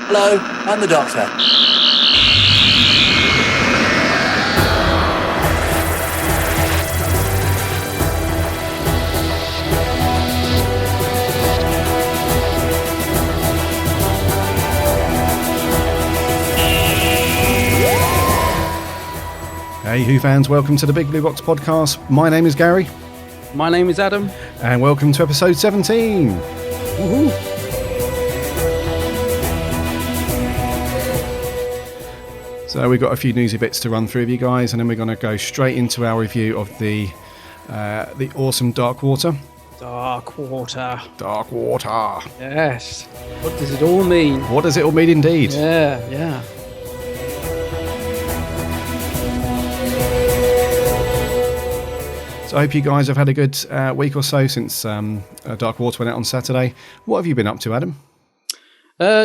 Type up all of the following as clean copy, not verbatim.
Hello, I'm the Doctor. Hey Who fans, welcome to the Big Blue Box podcast. My name is Gary. My name is Adam. And welcome to episode 17. Woohoo. So we've got a few newsy bits to run through with you guys, and then we're going to go straight into our review of the awesome Dark Water. Dark Water. Dark Water. Yes. What does it all mean? What does it all mean indeed? Yeah. So I hope you guys have had a good week or so since Dark Water went out on Saturday. What have you been up to, Adam?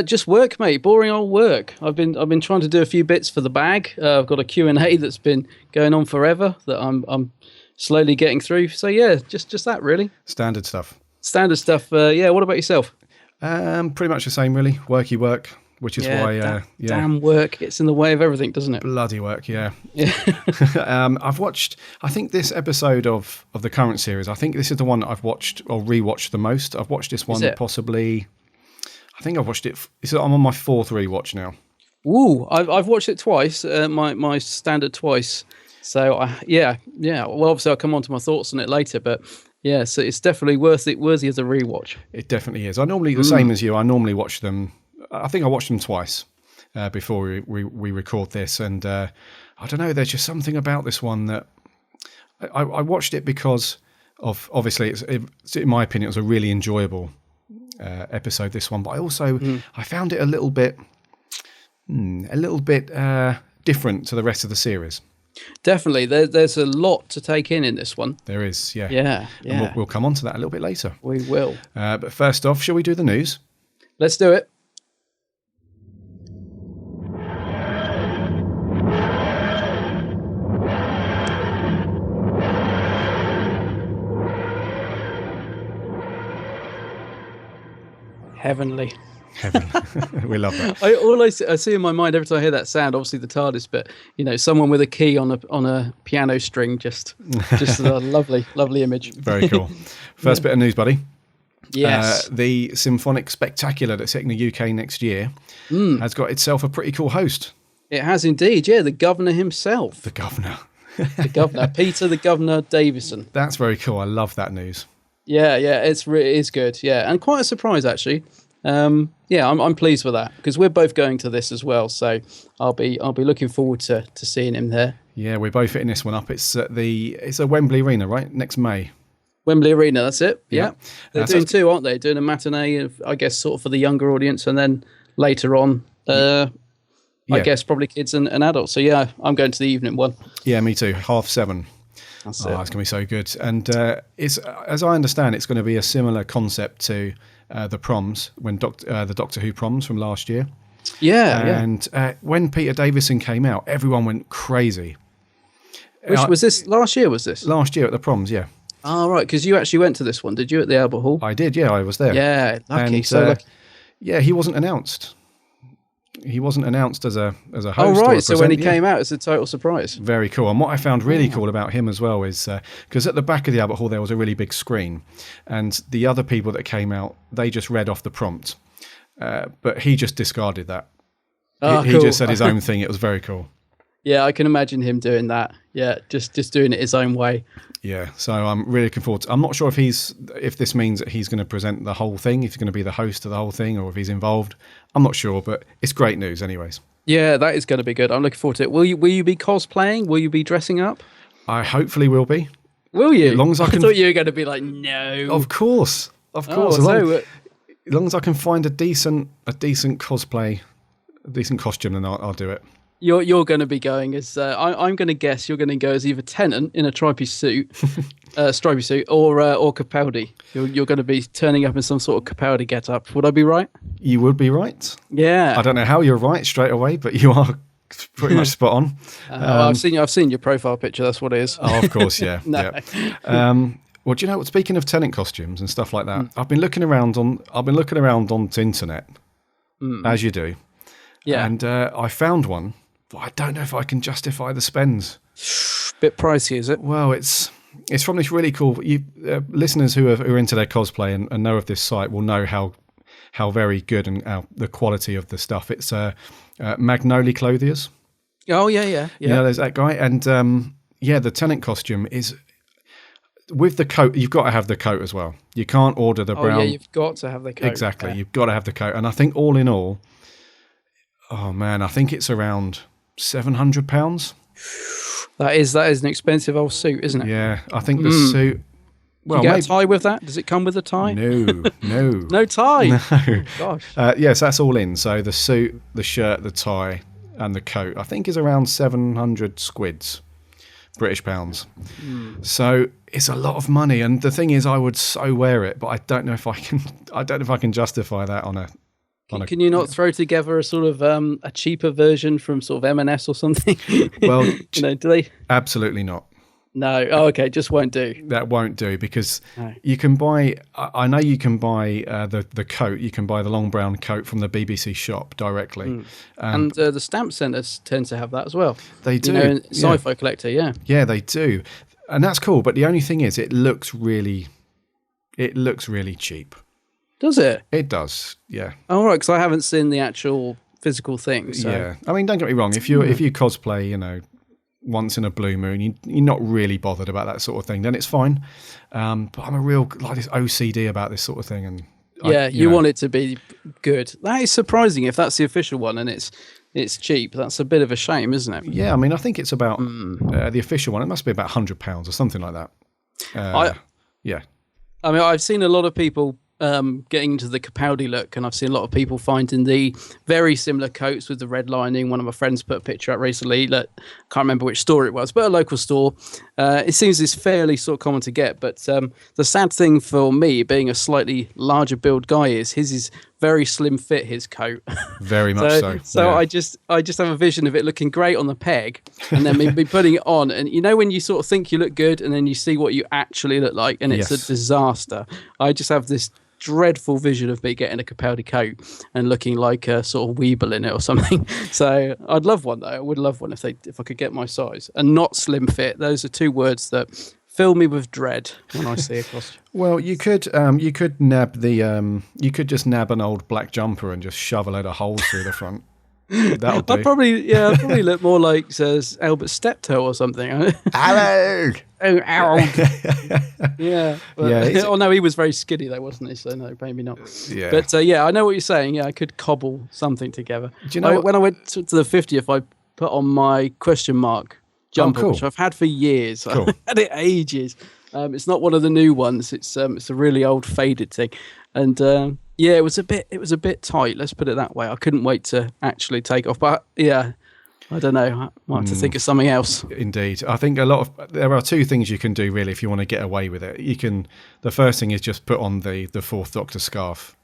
Just work, mate. Boring old work. I've been trying to do a few bits for the bag. I've got a Q&A that's been going on forever that I'm slowly getting through. So yeah, just that really. Standard stuff. Standard stuff. Yeah. What about yourself? Pretty much the same, really. Worky work, which is why damn work gets in the way of everything, doesn't it? Bloody work, yeah. I've watched, I think this episode of the current series, I think this is the one that I've watched or rewatched the most. I've watched this one possibly, I think I've watched it, I'm on my fourth rewatch now. Ooh, I've watched it twice, my standard twice. So yeah. Well, obviously I'll come on to my thoughts on it later, but yeah, so it's definitely worthy of a rewatch. It definitely is. I normally, the same as you, I normally watch them, I think I watched them twice before we record this, and I don't know, there's just something about this one that I watched it because of, obviously, it's in my opinion, it was a really enjoyable episode, this one, but I also, I found it a little bit different to the rest of the series. Definitely, there's a lot to take in this one. There is, yeah. Yeah. And we'll come on to that a little bit later. We will. But first off, shall we do the news? Let's do it. Heavenly. We love that. I see in my mind every time I hear that sound, obviously the TARDIS, but someone with a key on a piano string, just a lovely image. Very cool. First bit of news, buddy. Yes. The Symphonic Spectacular that's hitting the UK next year has got itself a pretty cool host. It has indeed, yeah, the governor himself. The governor. The governor, Peter the Governor Davison. That's very cool. I love that news. Yeah, it is good. Yeah, and quite a surprise actually. I'm pleased with that because we're both going to this as well. So I'll be looking forward to seeing him there. Yeah, we're both hitting this one up. It's at Wembley Arena, right? Next May. Wembley Arena, that's it. Yeah. They're doing so two, aren't they? Doing a matinee, I guess, sort of for the younger audience, and then later on, I guess probably kids and adults. So yeah, I'm going to the evening one. Yeah, me too. 7:30. That's It's going to be so good. And it's, as I understand, it's going to be a similar concept to the proms, when the Doctor Who proms from last year. And when Peter Davison came out, everyone went crazy. Was this last year? Was this last year at the proms? Yeah. Oh, right, because you actually went to this one, did you, at the Albert Hall? I did, yeah, I was there. Yeah, lucky. And, yeah, he wasn't announced. He wasn't announced as a host. Oh, right, so when he came out, it's a total surprise. Very cool. And what I found really cool about him as well is, because at the back of the Albert Hall there was a really big screen, and the other people that came out, they just read off the prompt. But he just discarded that. He just said his own thing. It was very cool. Yeah, I can imagine him doing that. Yeah, just doing it his own way. Yeah, so I'm really looking forward to, I'm not sure if this means that he's going to present the whole thing, if he's going to be the host of the whole thing, or if he's involved. I'm not sure, but it's great news anyways. Yeah, that is going to be good. I'm looking forward to it. Will you be cosplaying? Will you be dressing up? I hopefully will be. Will you? As long as I can. I thought you were going to be like, no. Of course. As long as I can find a decent cosplay, a decent costume, then I'll do it. You're going to be going as I'm going to guess you're going to go as either Tennant in a stripy suit, or Capaldi. You're going to be turning up in some sort of Capaldi get-up. Would I be right? You would be right. Yeah. I don't know how you're right straight away, but you are pretty much spot on. I've seen your profile picture. That's what it is. Oh, of course, yeah. No. Yeah. Well, do you know what? Speaking of Tennant costumes and stuff like that, I've been looking around on the internet, as you do. Yeah. And I found one, but I don't know if I can justify the spends. Bit pricey, is it? Well, it's from this really cool. Listeners who are into their cosplay and know of this site will know how very good and the quality of the stuff. It's Magnoli Clothiers. Oh yeah. You know, there's that guy, and the Tenant costume is with the coat. You've got to have the coat as well. You can't order the brown. Oh yeah, you've got to have the coat. Exactly, yeah. you've got to have the coat. And I think all in all, oh man, I think it's around £700. That is an expensive old suit, isn't it? Yeah, I think the suit. Well, Do you get a tie with that? Does it come with a tie? No. No tie. No. Oh, gosh. Yes, that's all in. So the suit, the shirt, the tie, and the coat, I think is around 700 squids, British pounds. So it's a lot of money. And the thing is, I would so wear it, but I don't know if I can. I don't know if I can justify that on a. Can you not throw together a sort of a cheaper version from sort of M&S or something? Well, do they? Absolutely not. No. Oh, okay. Just won't do. That won't do because you can buy. I know you can buy the coat. You can buy the long brown coat from the BBC shop directly, and the stamp centres tend to have that as well. They do. Sci-Fi Collector, yeah. Yeah, they do, and that's cool. But the only thing is, it looks really cheap. Does it? It does. Yeah. Oh, right. Because I haven't seen the actual physical thing. So. Yeah. I mean, don't get me wrong. If you cosplay, you know, once in a blue moon, you're not really bothered about that sort of thing, then it's fine. But I'm a real this OCD about this sort of thing, and you want it to be good. That is surprising if that's the official one and it's cheap. That's a bit of a shame, isn't it? Yeah, I mean, I think it's about the official one. It must be about £100 or something like that. Yeah. I mean, I've seen a lot of people getting into the Capaldi look, and I've seen a lot of people finding the very similar coats with the red lining. One of my friends put a picture out recently. Can't remember which store it was, but a local store. It seems it's fairly sort of common to get, but the sad thing for me, being a slightly larger build guy, is his is very slim fit, his coat. Very much so. So yeah. I just have a vision of it looking great on the peg, and then me putting it on, and you know when you sort of think you look good, and then you see what you actually look like, and it's a disaster. I just have this dreadful vision of me getting a Capaldi coat and looking like a sort of Weeble in it or something. So I'd love one though. I would love one if I could get my size, and not slim fit. Those are two words that fill me with dread when I see a costume. Well, you could just nab an old black jumper and just shove a load of holes through the front. That'll do. I'd probably look more like Albert Steptoe or something. Hello. Oh, ow. Yeah. Yeah. No, he was very skinny though, wasn't he? So no, maybe not. Yeah. But I know what you're saying. Yeah, I could cobble something together. Do you know when I went to the 50th, I put on my question mark jumper, which I've had for years. Cool. I've had it ages. It's not one of the new ones. It's a really old faded thing, and it was a bit tight. Let's put it that way. I couldn't wait to actually take off, but yeah. I don't know. I might have to think of something else. Indeed. I think there are two things you can do really if you want to get away with it. The first thing is just put on the Fourth Doctor scarf.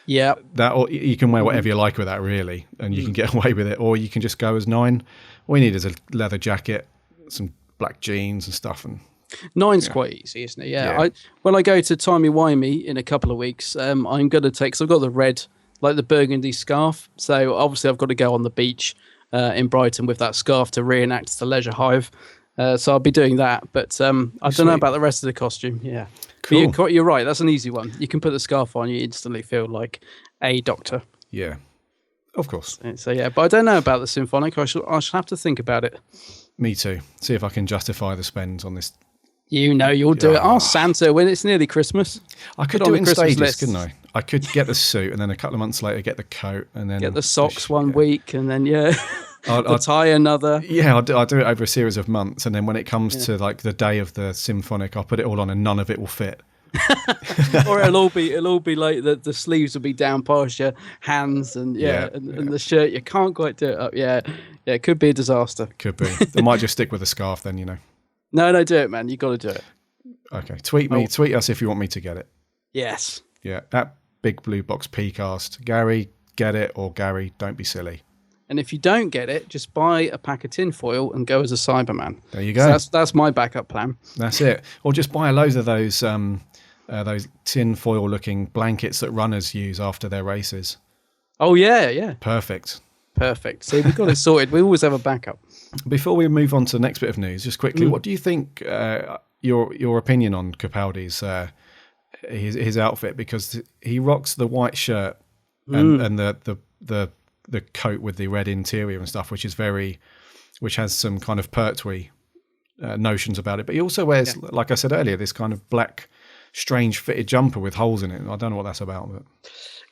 Yeah. Or you can wear whatever you like with that really, and you can get away with it. Or you can just go as 9. All you need is a leather jacket, some black jeans and stuff. And 9's quite easy, isn't it? Yeah. When I go to timey-wimey in a couple of weeks, I'm going to take, because I've got the red, like the burgundy scarf. So obviously I've got to go on the beach in Brighton with that scarf to reenact the Leisure Hive. So I'll be doing that. But I don't know about the rest of the costume. Yeah. Cool. But you're right. That's an easy one. You can put the scarf on, you instantly feel like a doctor. Yeah. Of course. So yeah, but I don't know about the symphonic. I shall have to think about it. Me too. See if I can justify the spends on this. You'll do it. Ask Santa when it's nearly Christmas. I could do it in stages, couldn't I? I could get the suit and then a couple of months later get the coat and then get the socks one week and then the tie another. Yeah, I'll do it over a series of months, and then when it comes to like the day of the symphonic, I'll put it all on and none of it will fit. Or it'll all be like the sleeves will be down past your hands and the shirt you can't quite do it up. Yeah, it could be a disaster. Could be. I might just stick with the scarf then, you know. No, do it, man. You got to do it. Okay, tweet us if you want me to get it. Yes. Yeah, at Big Blue Box PCast. Gary, get it, or Gary, don't be silly. And if you don't get it, just buy a pack of tin foil and go as a Cyberman. There you go. So that's my backup plan. That's it. Or just buy a load of those tin foil looking blankets that runners use after their races. Oh yeah. Perfect. perfect. So we've got it sorted. We always have a backup. Before we move on to the next bit of news, just quickly, what do you think? Your opinion on Capaldi's his outfit, because he rocks the white shirt and the coat with the red interior and stuff, which has some kind of Pertwee notions about it. But he also wears, like I said earlier, this kind of black, strange fitted jumper with holes in it. I don't know what that's about. But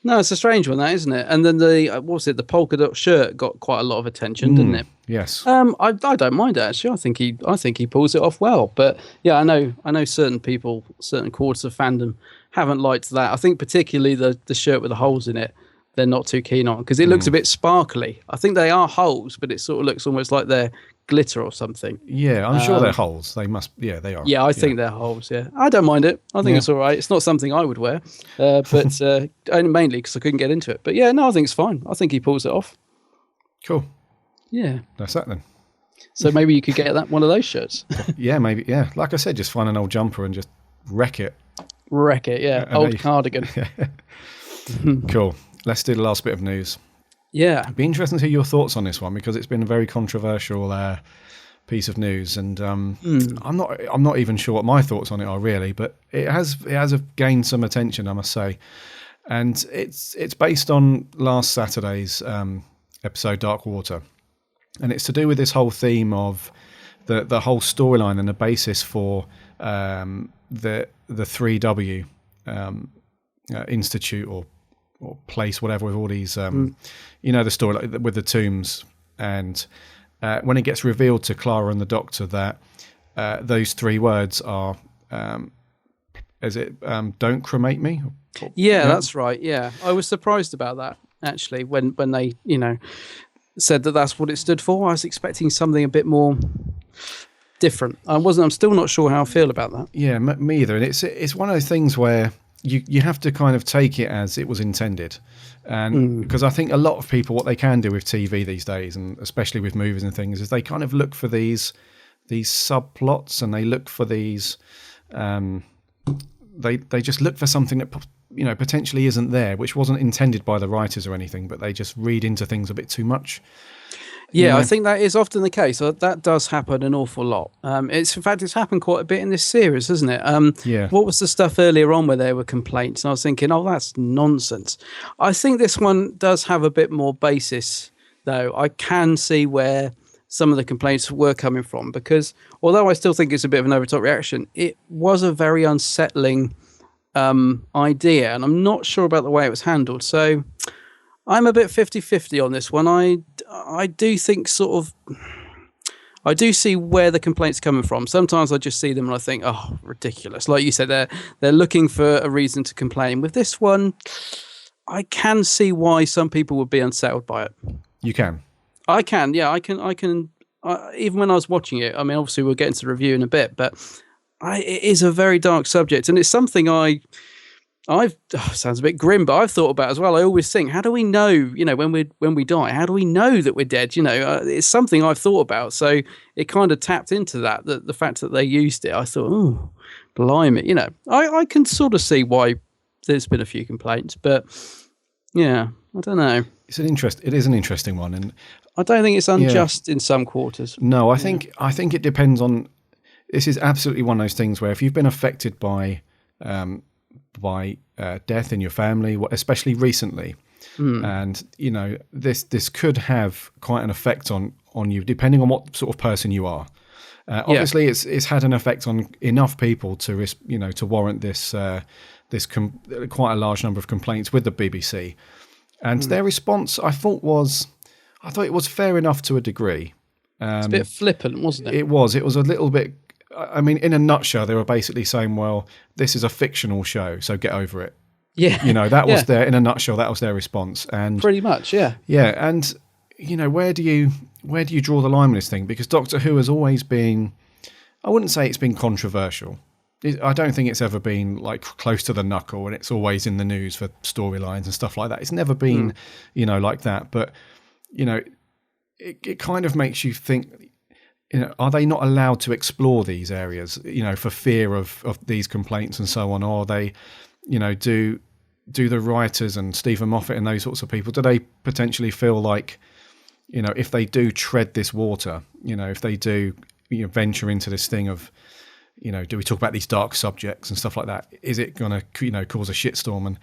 no, it's a strange one, that, isn't it? And then the the polka dot shirt got quite a lot of attention, didn't it? Yes. I don't mind it, actually. I think he pulls it off well. But yeah, I know certain people, certain quarters of fandom haven't liked that. I think particularly the shirt with the holes in it, they're not too keen on, because it looks a bit sparkly. I think they are holes, but it sort of looks almost like they're glitter or something. Yeah, I'm sure they're holes. They must. Yeah, they are. Yeah, I think they're holes. Yeah, I don't mind it. I think it's all right. It's not something I would wear, but only mainly because I couldn't get into it. But yeah, no, I think it's fine. I think he pulls it off. Cool. Yeah, that's that then. So maybe you could get one of those shirts. Yeah, maybe. Yeah, like I said, just find an old jumper and just wreck it. Wreck it. Yeah, old cardigan. Cool. Let's do the last bit of news. Yeah. It'd be interesting to hear your thoughts on this one, because it's been a very controversial piece of news, and I'm not even sure what my thoughts on it are really, but it has gained some attention, I must say, and it's based on last Saturday's episode Dark Water, and it's to do with this whole theme of the whole storyline and the basis for the 3W Institute or place, whatever, with all these, the story with the tombs. And when it gets revealed to Clara and the Doctor that those three words are, don't cremate me? Yeah, that's right. Yeah. I was surprised about that, actually, when they, said that that's what it stood for. I was expecting something a bit more different. I'm still not sure how I feel about that. Yeah, me either. And it's one of those things where you have to kind of take it as it was intended. And because I think a lot of people, what they can do with TV these days, and especially with movies and things, is they kind of look for these subplots, and they look for these they just look for something that potentially isn't there, which wasn't intended by the writers or anything, but they just read into things a bit too much. Yeah, I think that is often the case. That does happen an awful lot. It's happened quite a bit in this series, hasn't it? Yeah. What was the stuff earlier on where there were complaints? And I was thinking, oh, that's nonsense. I think this one does have a bit more basis, though. I can see where some of the complaints were coming from, because although I still think it's a bit of an over-top reaction, it was a very unsettling idea, and I'm not sure about the way it was handled. So I'm a bit 50-50 on this one. I do think I do see where the complaints are coming from. Sometimes I just see them and I think, oh, ridiculous. Like you said, they're looking for a reason to complain. With this one, I can see why some people would be unsettled by it. You can? I can, yeah. I can. Even when I was watching it, I mean, obviously we'll get into the review in a bit, but it is a very dark subject, and it's something sounds a bit grim, but I've thought about as well. I always think, how do we know, when we die, how do we know that we're dead? It's something I've thought about. So it kind of tapped into that, the fact that they used it. I thought, oh, blimey, I can sort of see why there's been a few complaints, but yeah, I don't know. It is an interesting one, and I don't think it's unjust in some quarters. No, I think it depends on. This is absolutely one of those things where if you've been affected by death in your family, especially recently, and this could have quite an effect on you, depending on what sort of person you are. Obviously, it's had an effect on enough people to warrant this quite a large number of complaints with the BBC, and their response I thought it was fair enough to a degree. It's a bit flippant, wasn't it? It was a little bit. I mean, in a nutshell, they were basically saying, well, this is a fictional show, so get over it. Yeah. That was in a nutshell, that was their response. And pretty much, yeah. Yeah, and, where do you draw the line with this thing? Because Doctor Who has always been, I wouldn't say it's been controversial. I don't think it's ever been, like, close to the knuckle, and it's always in the news for storylines and stuff like that. It's never been, like that. But, it kind of makes you think, are they not allowed to explore these areas, for fear of these complaints and so on? Or are they, do the writers and Stephen Moffat and those sorts of people, do they potentially feel like, if they do tread this water, if they do venture into this thing of, do we talk about these dark subjects and stuff like that? Is it going to, cause a shitstorm? And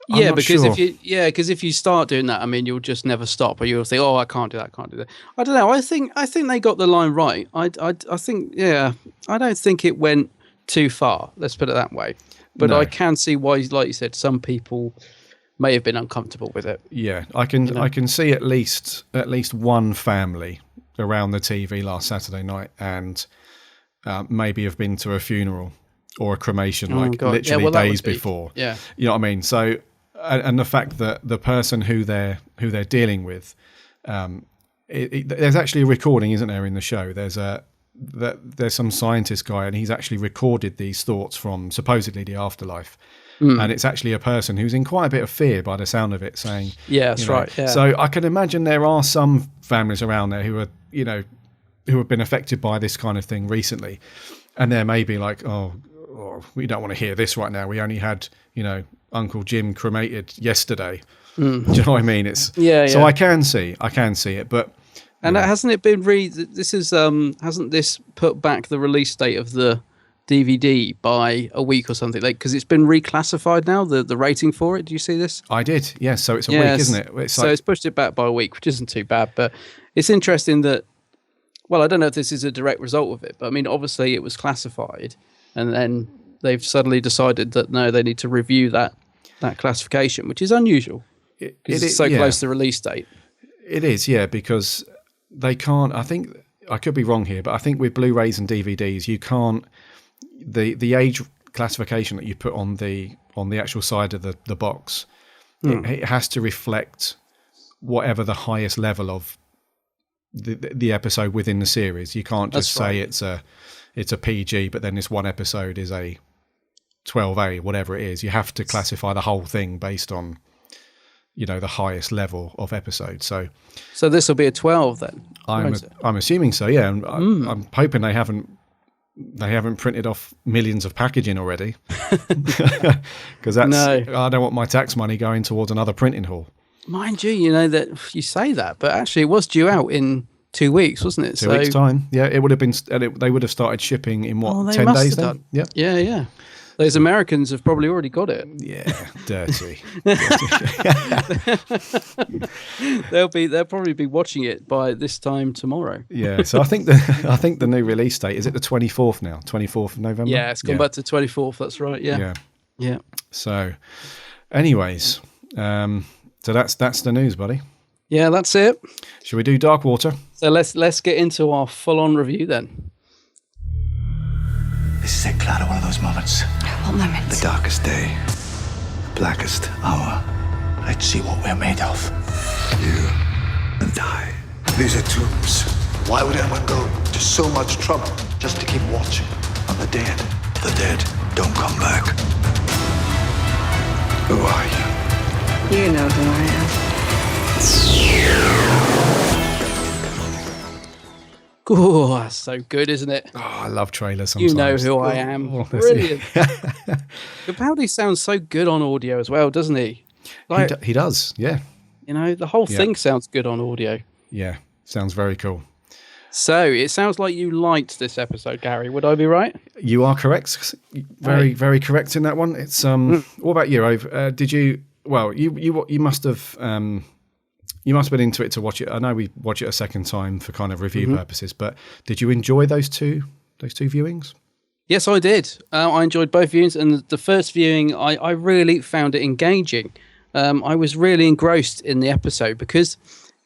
yeah, because sure. if you start doing that, I mean, you'll just never stop, or you'll think, oh, I can't do that, can't do that. I don't know. I think they got the line right. I think, yeah, I don't think it went too far. Let's put it that way. But No. I can see why, like you said, some people may have been uncomfortable with it. Yeah, I can see at least one family around the TV last Saturday night, and maybe have been to a funeral or a cremation literally days before. Yeah, you know what I mean. So, and the fact that the person who they're dealing with, there's actually a recording, isn't there, in the show? There's some scientist guy, and he's actually recorded these thoughts from supposedly the afterlife. And it's actually a person who's in quite a bit of fear by the sound of it, saying, yeah, that's right. Yeah. So I can imagine there are some families around there who are, who have been affected by this kind of thing recently. And they're maybe like, oh, we don't want to hear this right now. We only had, Uncle Jim cremated yesterday. Do you know what I mean? It's So I can see it, but. And hasn't it been hasn't this put back the release date of the DVD by a week or something, because it's been reclassified now, the rating for it? Do you see this? I did, yes. So it's a week, isn't it? It's pushed it back by a week, which isn't too bad, but it's interesting that, well, I don't know if this is a direct result of it, but I mean, obviously it was classified, and then they've suddenly decided that no, they need to review that classification, which is unusual because it's so close to the release date. It is, yeah, because they can't, I think, I could be wrong here, but I think with Blu-rays and DVDs, you can't, the age classification that you put on the actual side of the box, it has to reflect whatever the highest level of the episode within the series. You can't just say it's a PG, but then this one episode is a 12A, whatever it is. You have to classify the whole thing based on, the highest level of episode. So this will be a 12 then. I'm assuming so. Yeah, and I'm hoping they haven't printed off millions of packaging already, because I don't want my tax money going towards another printing hall. Mind you, that you say that, but actually it was due out in 2 weeks, wasn't it? 2 weeks time. Yeah, it would have been. They would have started shipping in 10 days then. Yeah. Yeah. Those Americans have probably already got it. Yeah, dirty. They'll probably be watching it by this time tomorrow. Yeah, so I think the new release date is it the 24th now? 24th of November. Yeah, it's gone back to 24th. That's right. Yeah. So, anyways, so that's the news, buddy. Yeah, that's it. Should we do Dark Water? So let's get into our full-on review then. This is it, Clara, one of those moments. What moment? The darkest day, the blackest hour. Let's see what we're made of. You and I. These are tombs. Why would anyone go to so much trouble just to keep watching on the dead? The dead don't come back. Who are you? You know who I am. Oh, that's so good, isn't it? Oh, I love trailers sometimes. You know who I am. Brilliant. Capaldi sounds so good on audio as well, doesn't he? He does, yeah. The whole thing sounds good on audio. Yeah, sounds very cool. So, it sounds like you liked this episode, Gary. Would I be right? You are correct. Very, very correct in that one. It's What about you, Ove? Did you? Well, you must have. You must have been into it to watch it. I know we watch it a second time for kind of review purposes, but did you enjoy those two viewings? Yes, I did. I enjoyed both viewings, and the first viewing, I really found it engaging. I was really engrossed in the episode because,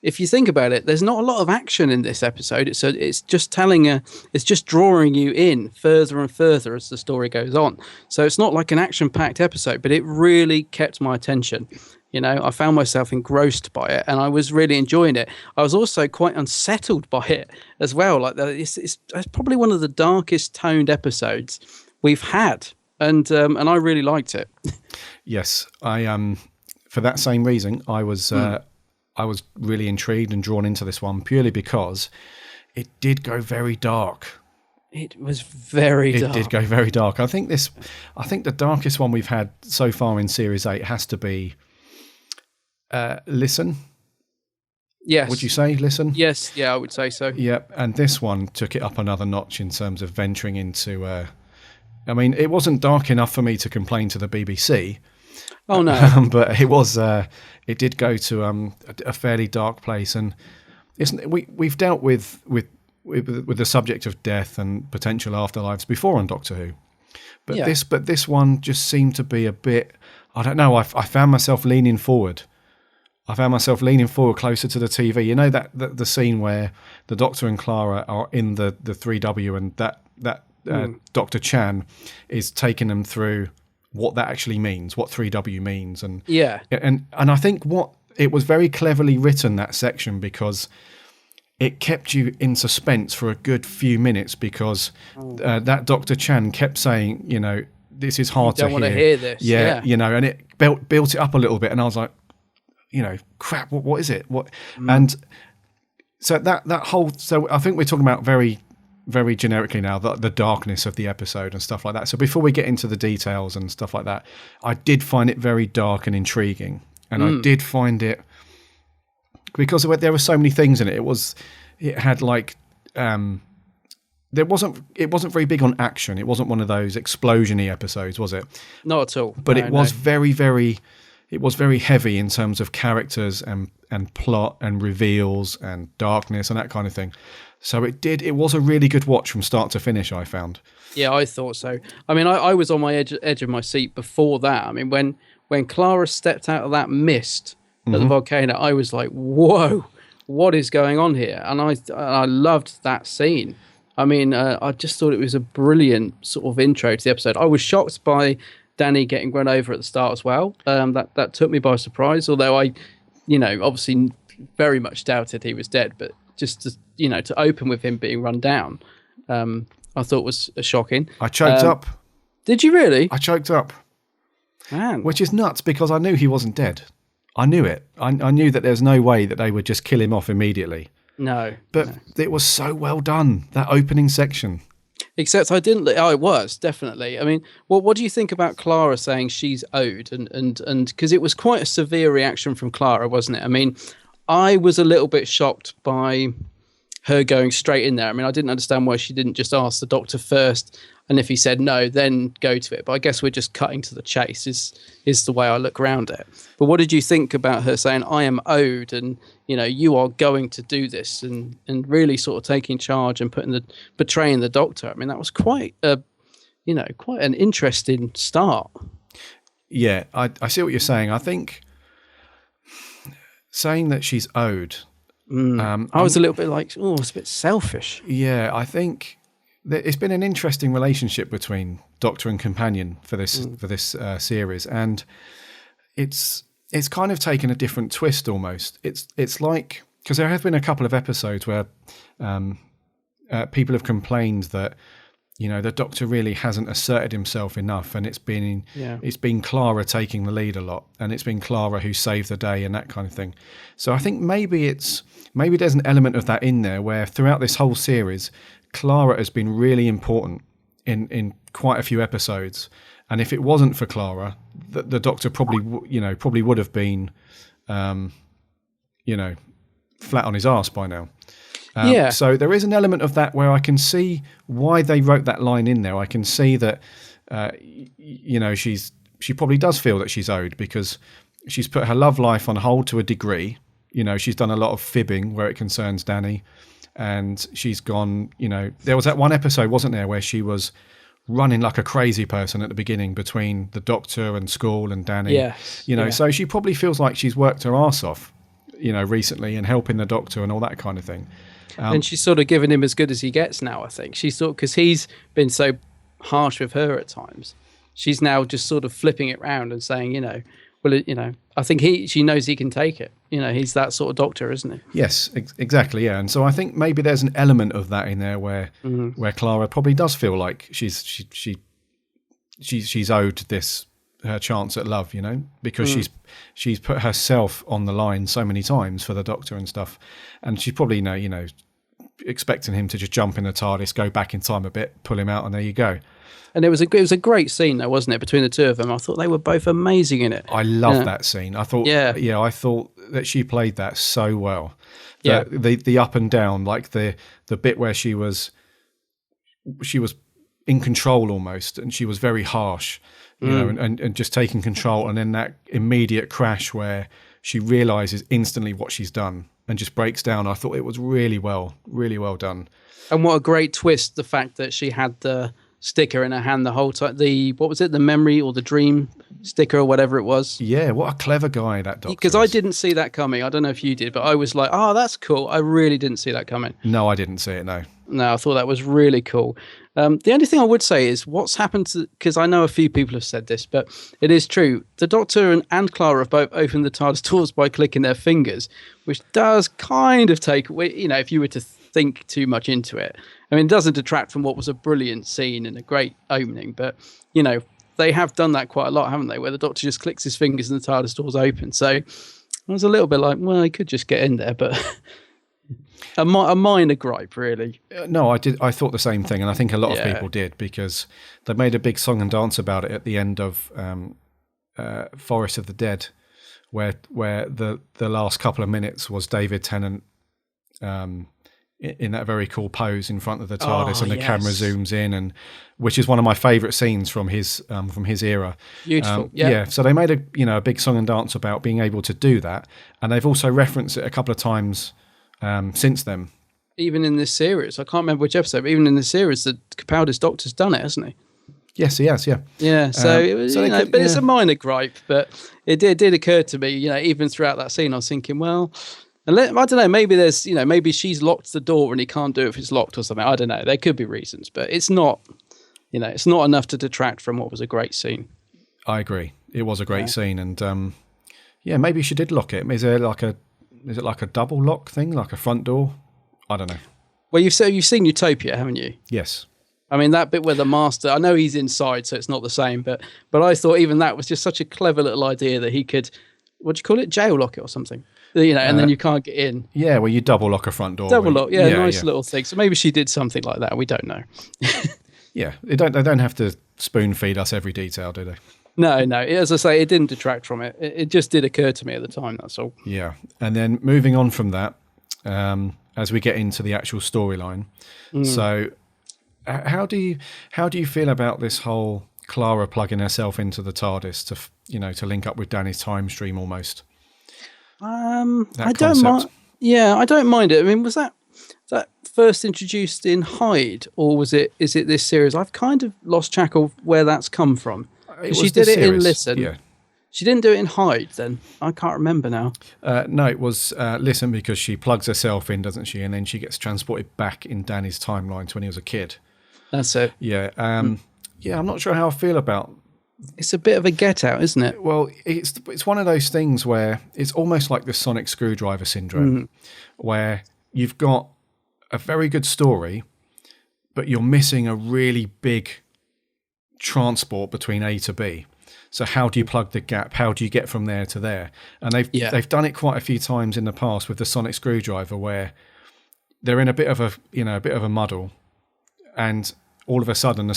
if you think about it, there's not a lot of action in this episode. It's just it's just drawing you in further and further as the story goes on. So it's not like an action-packed episode, but it really kept my attention. I found myself engrossed by it, and I was really enjoying it. I was also quite unsettled by it as well. Like it's probably one of the darkest toned episodes we've had, and I really liked it. Yes, I for that same reason, I was really intrigued and drawn into this one purely because it did go very dark. It was very dark. It did go very dark. I think the darkest one we've had so far in Series 8 has to be Listen. Yes. Would you say? Listen. Yes. Yeah, I would say so. Yep. And this one took it up another notch in terms of venturing into. I mean, it wasn't dark enough for me to complain to the BBC. Oh no. But it was. It did go to a fairly dark place, and we've dealt with the subject of death and potential afterlives before on Doctor Who, but this one just seemed to be a bit. I don't know. I found myself leaning forward. Closer to the TV. You know that the scene where the Doctor and Clara are in the 3W, and that Dr. Chan is taking them through what that actually means, what 3W means, and I think it was very cleverly written, that section, because it kept you in suspense for a good few minutes, because that Dr. Chan kept saying, you know, this is hard to hear. Don't want to hear this. Yeah, you know, and it built it up a little bit, and I was like, you know, crap, what is it? What? And so that whole, so I think we're talking about very, very generically now, the darkness of the episode and stuff like that. So before we get into the details and stuff like that, I did find it very dark and intriguing, and I did find it, because there were so many things in it. It had like, it wasn't very big on action. It wasn't one of those explosion-y episodes, was it? Not at all. But it was very, very, it was very heavy in terms of characters and plot and reveals and darkness and that kind of thing. So it was a really good watch from start to finish, I found. Yeah, I thought so. I mean, I was on my edge of my seat before that. I mean, when Clara stepped out of that mist at the volcano, I was like, whoa, what is going on here? And I loved that scene. I mean, I just thought it was a brilliant sort of intro to the episode. I was shocked by Danny getting run over at the start as well. That took me by surprise, although I, obviously very much doubted he was dead, but just to open with him being run down, I thought was shocking. I choked up. Did you really? I choked up. Man. Which is nuts, because I knew he wasn't dead. I knew it. I knew that there's no way that they would just kill him off immediately. No. But it was so well done, that opening section. Except I didn't. Oh, it was definitely. I mean, what do you think about Clara saying she's owed, and because it was quite a severe reaction from Clara, wasn't it? I mean, I was a little bit shocked by her going straight in there. I mean, I didn't understand why she didn't just ask the Doctor first, and if he said no, then go to it. But I guess we're just cutting to the chase. Is the way I look around it. But what did you think about her saying, "I am owed," and you are going to do this, and really sort of taking charge and betraying the Doctor? I mean, that was quite quite an interesting start. Yeah, I see what you're saying. I think saying that she's owed. I was a little bit like, oh, it's a bit selfish. Yeah, I think it's been an interesting relationship between Doctor and companion for this series, and it's kind of taken a different twist almost. It's like, because there have been a couple of episodes where people have complained that the Doctor really hasn't asserted himself enough, and it's been Clara taking the lead a lot, and it's been Clara who saved the day and that kind of thing. So I think maybe there's an element of that in there, where throughout this whole series, Clara has been really important in quite a few episodes, and if it wasn't for Clara, the Doctor probably would have been flat on his arse by now. So there is an element of that where I can see why they wrote that line in there. I can see that she probably does feel that she's owed, because she's put her love life on hold to a degree. She's done a lot of fibbing where it concerns Danny, and she's gone. There was that one episode, wasn't there, where she was running like a crazy person at the beginning between the Doctor and school and Danny. So she probably feels like she's worked her arse off, recently, and helping the Doctor and all that kind of thing. And she's sort of given him as good as he gets now, I think. She's sort, because he's been so harsh with her at times. She's now just sort of flipping it round and saying, I think she knows he can take it. He's that sort of Doctor, isn't he? Yes, exactly. Yeah, and so I think maybe there's an element of that in there where Clara probably does feel like she's owed this, her chance at love, because she's put herself on the line so many times for the Doctor and stuff, and she's probably expecting him to just jump in the TARDIS, go back in time a bit, pull him out, and there you go. And it was a great scene, though, wasn't it, between the two of them? I thought they were both amazing in it. I loved that scene. I thought, I thought that she played that so well. Yeah. The up and down, like the bit where she was in control almost, and she was very harsh, you know, and just taking control, and then that immediate crash where she realizes instantly what she's done and just breaks down. I thought it was really well done. And what a great twist, the fact that she had the sticker in her hand the whole time. What was it? The memory or the dream sticker or whatever it was. Yeah, what a clever guy that doctor Because is. I didn't see that coming. I don't know if you did, but I was like, oh, that's cool. I really didn't see that coming. No, I didn't see it, no. No, I thought that was really cool. The only thing I would say is what's happened to, because I know a few people have said this, but it is true. The Doctor and Clara have both opened the TARDIS doors by clicking their fingers, which does kind of take away, you know, if you were to think too much into it. I mean, it doesn't detract from what was a brilliant scene and a great opening, but, you know, they have done that quite a lot, haven't they? Where the Doctor just clicks his fingers and the TARDIS doors open. So I was a little bit like, well, he could just get in there, but a minor gripe, really. No, I thought the same thing, and I think a lot of people did, because they made a big song and dance about it at the end of Forest of the Dead, where the last couple of minutes was David Tennant in that very cool pose in front of the TARDIS, and the camera zooms in, and which is one of my favourite scenes from his era. Beautiful, yeah. So they made a big song and dance about being able to do that, and they've also referenced it a couple of times since then. Even in this series, I can't remember which episode, but even in this series, the Capaldi's Doctor's done it, hasn't he? Yes, he has. Yeah. Yeah. So it was, but it's a minor gripe. But it did occur to me, even throughout that scene, I was thinking, well, I don't know, maybe there's, maybe she's locked the door and he can't do it if it's locked or something. I don't know. There could be reasons, but it's not, it's not enough to detract from what was a great scene. I agree. It was a great scene, and maybe she did lock it. Is it like a double lock thing, like a front door? I don't know. Well, you've seen Utopia, haven't you? Yes. I mean, that bit where the Master, I know he's inside, so it's not the same, but I thought even that was just such a clever little idea that he could, what do you call it, jail lock it or something? And then you can't get in. Yeah, well, you double lock a front door. Double lock, nice little thing. So maybe she did something like that. We don't know. Yeah, they don't have to spoon feed us every detail, do they? No. As I say, it didn't detract from it. It just did occur to me at the time. That's all. Yeah, and then moving on from that, as we get into the actual storyline. So, how do you feel about this whole Clara plugging herself into the TARDIS to link up with Danny's time stream almost? I don't mind. Yeah, I don't mind it. I mean, was that first introduced in Hyde, or is it this series? I've kind of lost track of where that's come from. She did it in Listen. Yeah. She didn't do it in Hyde then. I can't remember now. No, it was Listen, because she plugs herself in, doesn't she? And then she gets transported back in Danny's timeline to when he was a kid. That's it. Yeah. I'm not sure how I feel about. It's a bit of a get out, isn't it? Well, it's one of those things where it's almost like the sonic screwdriver syndrome, where you've got a very good story, but you're missing a really big transport between A to B. So how do you plug the gap? How do you get from there to there? And they've done it quite a few times in the past with the sonic screwdriver, where they're in a bit of a muddle, and all of a sudden the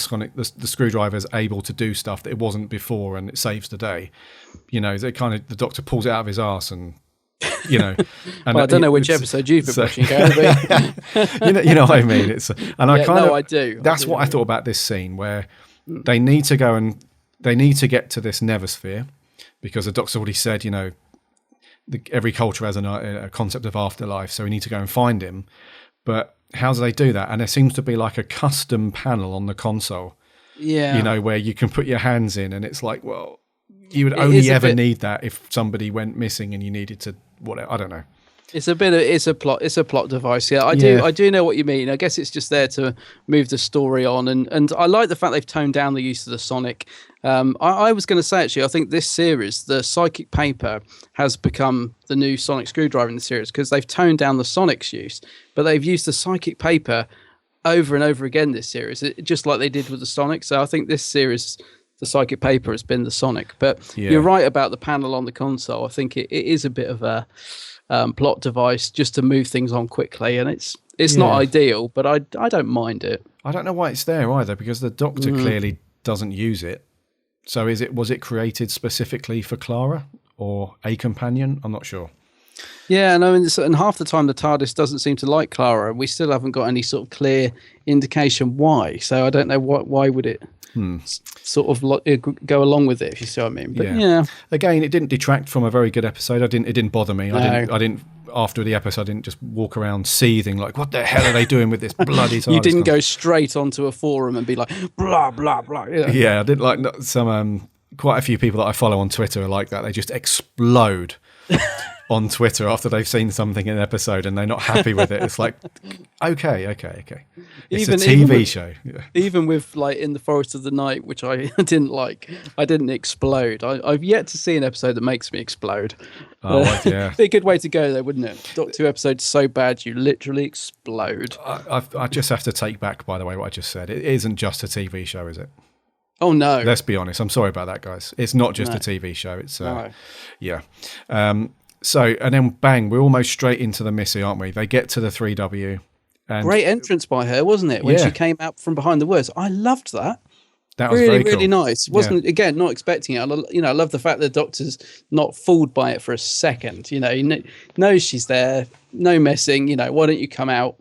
screwdriver is able to do stuff that it wasn't before, and it saves the day. The Doctor pulls it out of his arse, and and well, I don't know which episode you've been watching, Gary. you know what I mean. I do. That's what I thought about this scene, where they need to go and they need to get to this Neversphere, because the Doctor's already said, every culture has a concept of afterlife, so we need to go and find him. But how do they do that? And there seems to be like a custom panel on the console, where you can put your hands in, and it's like, well, you would only ever need that if somebody went missing and you needed to, whatever. I don't know. It's a plot device. Yeah, I do know what you mean. I guess it's just there to move the story on, and I like the fact they've toned down the use of the sonic. I was going to say, actually, I think this series, the psychic paper, has become the new sonic screwdriver in the series, because they've toned down the sonic's use, but they've used the psychic paper over and over again this series, just like they did with the sonic. So I think this series, the psychic paper has been the sonic. But you're right about the panel on the console. I think it is a bit of a plot device just to move things on quickly, and it's not ideal, but I don't mind it. I don't know why it's there either, because the Doctor clearly doesn't use it. So was it created specifically for Clara or a companion? I'm not sure. Yeah, and I mean, and half the time the TARDIS doesn't seem to like Clara. We still haven't got any sort of clear indication why. So I don't know why would it sort of go along with it, if you see what I mean. But yeah. Again, it didn't detract from a very good episode. It didn't bother me. No. I didn't. After the episode, I didn't just walk around seething like, what the hell are they doing with this bloody TARDIS? You didn't go straight onto a forum and be like, blah, blah, blah. Yeah, I did like some, quite a few people that I follow on Twitter are like that. They just explode on Twitter after they've seen something in an episode and they're not happy with it. It's like, okay. It's a TV show. Yeah. Even with like In the Forest of the Night, which I didn't like, I didn't explode. I've yet to see an episode that makes me explode. Oh, yeah. Be a good way to go though, wouldn't it? Doctor Who episode's so bad you literally explode. I just have to take back, by the way, what I just said. It isn't just a TV show, is it? Oh no. Let's be honest. I'm sorry about that, guys. It's not just a TV show. It's yeah. So, and then bang, we're almost straight into the Missy, aren't we? They get to the 3W. And great entrance by her, wasn't it? When she came out from behind the words. I loved that. That was really, very really cool. nice. Wasn't again, not expecting it. I love the fact that the Doctor's not fooled by it for a second. He knows she's there, no messing. Why don't you come out?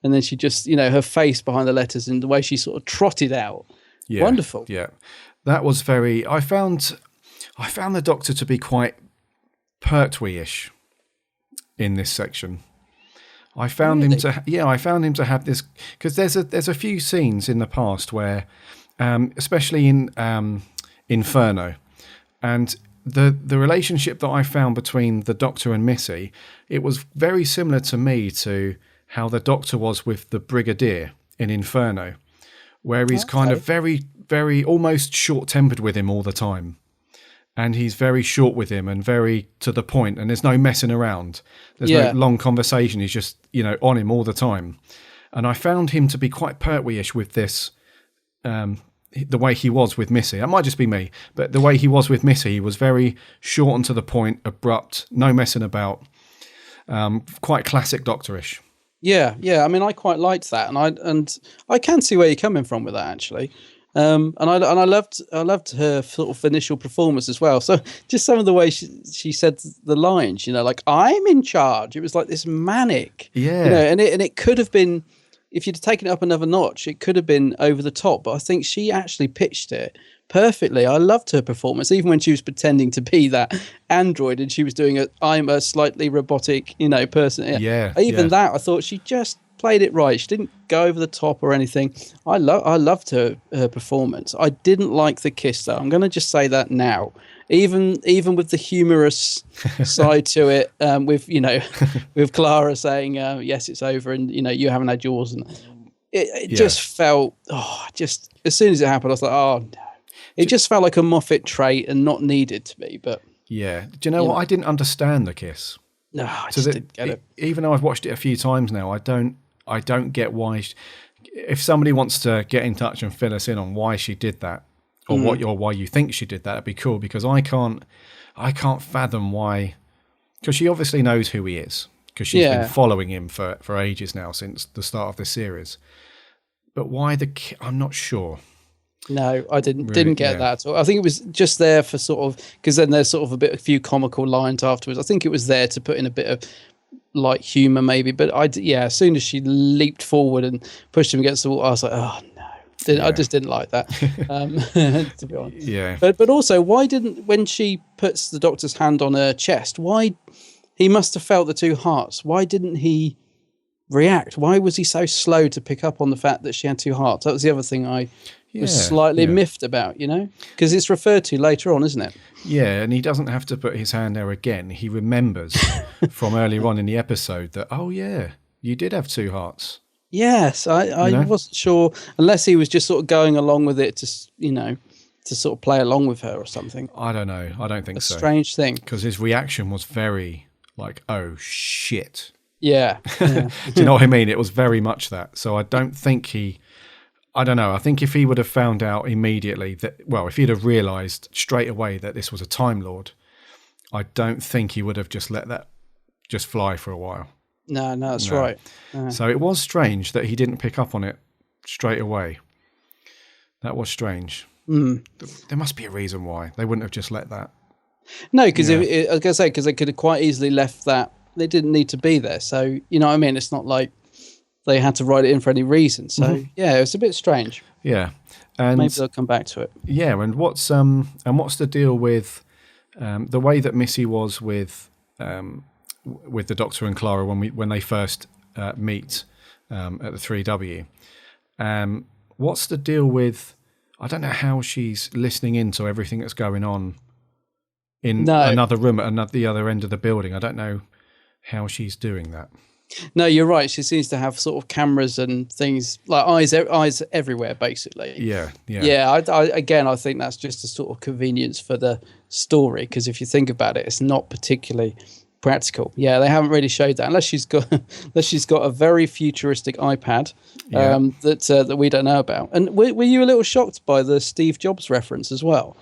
And then she just, her face behind the letters and the way she sort of trotted out. Yeah, wonderful. Yeah, that was very. I found the Doctor to be quite Pertwee-ish in this section. I found him to have this, because there's a few scenes in the past where, especially in Inferno, and the relationship that I found between the Doctor and Missy, it was very similar to me to how the Doctor was with the Brigadier in Inferno, where he's kind of very, very almost short-tempered with him all the time. And he's very short with him and very to the point, and there's no messing around. There's no long conversation. He's just, on him all the time. And I found him to be quite Pertwee-ish with this, the way he was with Missy. It might just be me, but the way he was with Missy, he was very short and to the point, abrupt, no messing about, quite classic Doctor-ish. Yeah. I mean, I quite liked that, and I can see where you're coming from with that, actually. And I loved her sort of initial performance as well. So just some of the way she said the lines, like I'm in charge. It was like this manic, and it could have been, if you'd taken it up another notch, it could have been over the top. But I think she actually pitched it perfectly. I loved her performance, even when she was pretending to be that android and she was doing I'm a slightly robotic, person. Even that, I thought she just played it right. She didn't go over the top or anything. I loved her performance. I didn't like the kiss though. I'm going to just say that now. Even with the humorous side to it, with Clara saying yes, it's over, and you haven't had yours, and it just felt just as soon as it happened, I was like, oh no. It just felt like a Moffat trait and not needed to be. But yeah, do you know what? I didn't understand the kiss. No, I just didn't get it. Even though I've watched it a few times now, I don't get why. If somebody wants to get in touch and fill us in on why she did that, or why you think she did that, it'd be cool, because I can't fathom why. Because she obviously knows who he is, because she's been following him for ages now, since the start of the series. But why I'm not sure. No, I didn't get that at all. I think it was just there for sort of, because then there's sort of a few comical lines afterwards. I think it was there to put in a bit of light humour maybe, but as soon as she leaped forward and pushed him against the wall, I was like, oh no. I just didn't like that, to be honest. Yeah. But also, why didn't, when she puts the Doctor's hand on her chest, why, he must have felt the two hearts. Why didn't he react? Why was he so slow to pick up on the fact that she had two hearts? That was the other thing I was slightly miffed about, because it's referred to later on, isn't it? Yeah, and he doesn't have to put his hand there again. He remembers from earlier on in the episode that, oh yeah, you did have two hearts. Yes, I wasn't sure, unless he was just sort of going along with it to sort of play along with her or something. I don't know. I don't think so. A strange thing. Because his reaction was very like, oh shit. Yeah. Do you know what I mean? It was very much that. So I don't think I don't know. I think if he would have found out immediately if he'd have realised straight away that this was a Time Lord, I don't think he would have just let that just fly for a while. No, that's right. So it was strange that he didn't pick up on it straight away. That was strange. There must be a reason why. They wouldn't have just let that. No, because Yeah. I was going to say, because they could have quite easily left that. They didn't need to be there. So, you know what I mean? It's not like they had to write it in for any reason. So, yeah, it was a bit strange. Yeah, and Maybe they'll come back to it. yeah, and what's the deal with the way that Missy was with the Doctor and Clara when they first meet at the 3W? What's the deal with? I don't know how she's listening in to everything that's going on in another room at the other end of the building. I don't know how she's doing that. No, you're right. She seems to have sort of cameras and things like eyes everywhere, basically. Yeah. I think that's just a sort of convenience for the story, because if you think about it, it's not particularly practical. Yeah, they haven't really showed that unless she's got a very futuristic iPad that we don't know about. And were you a little shocked by the Steve Jobs reference as well?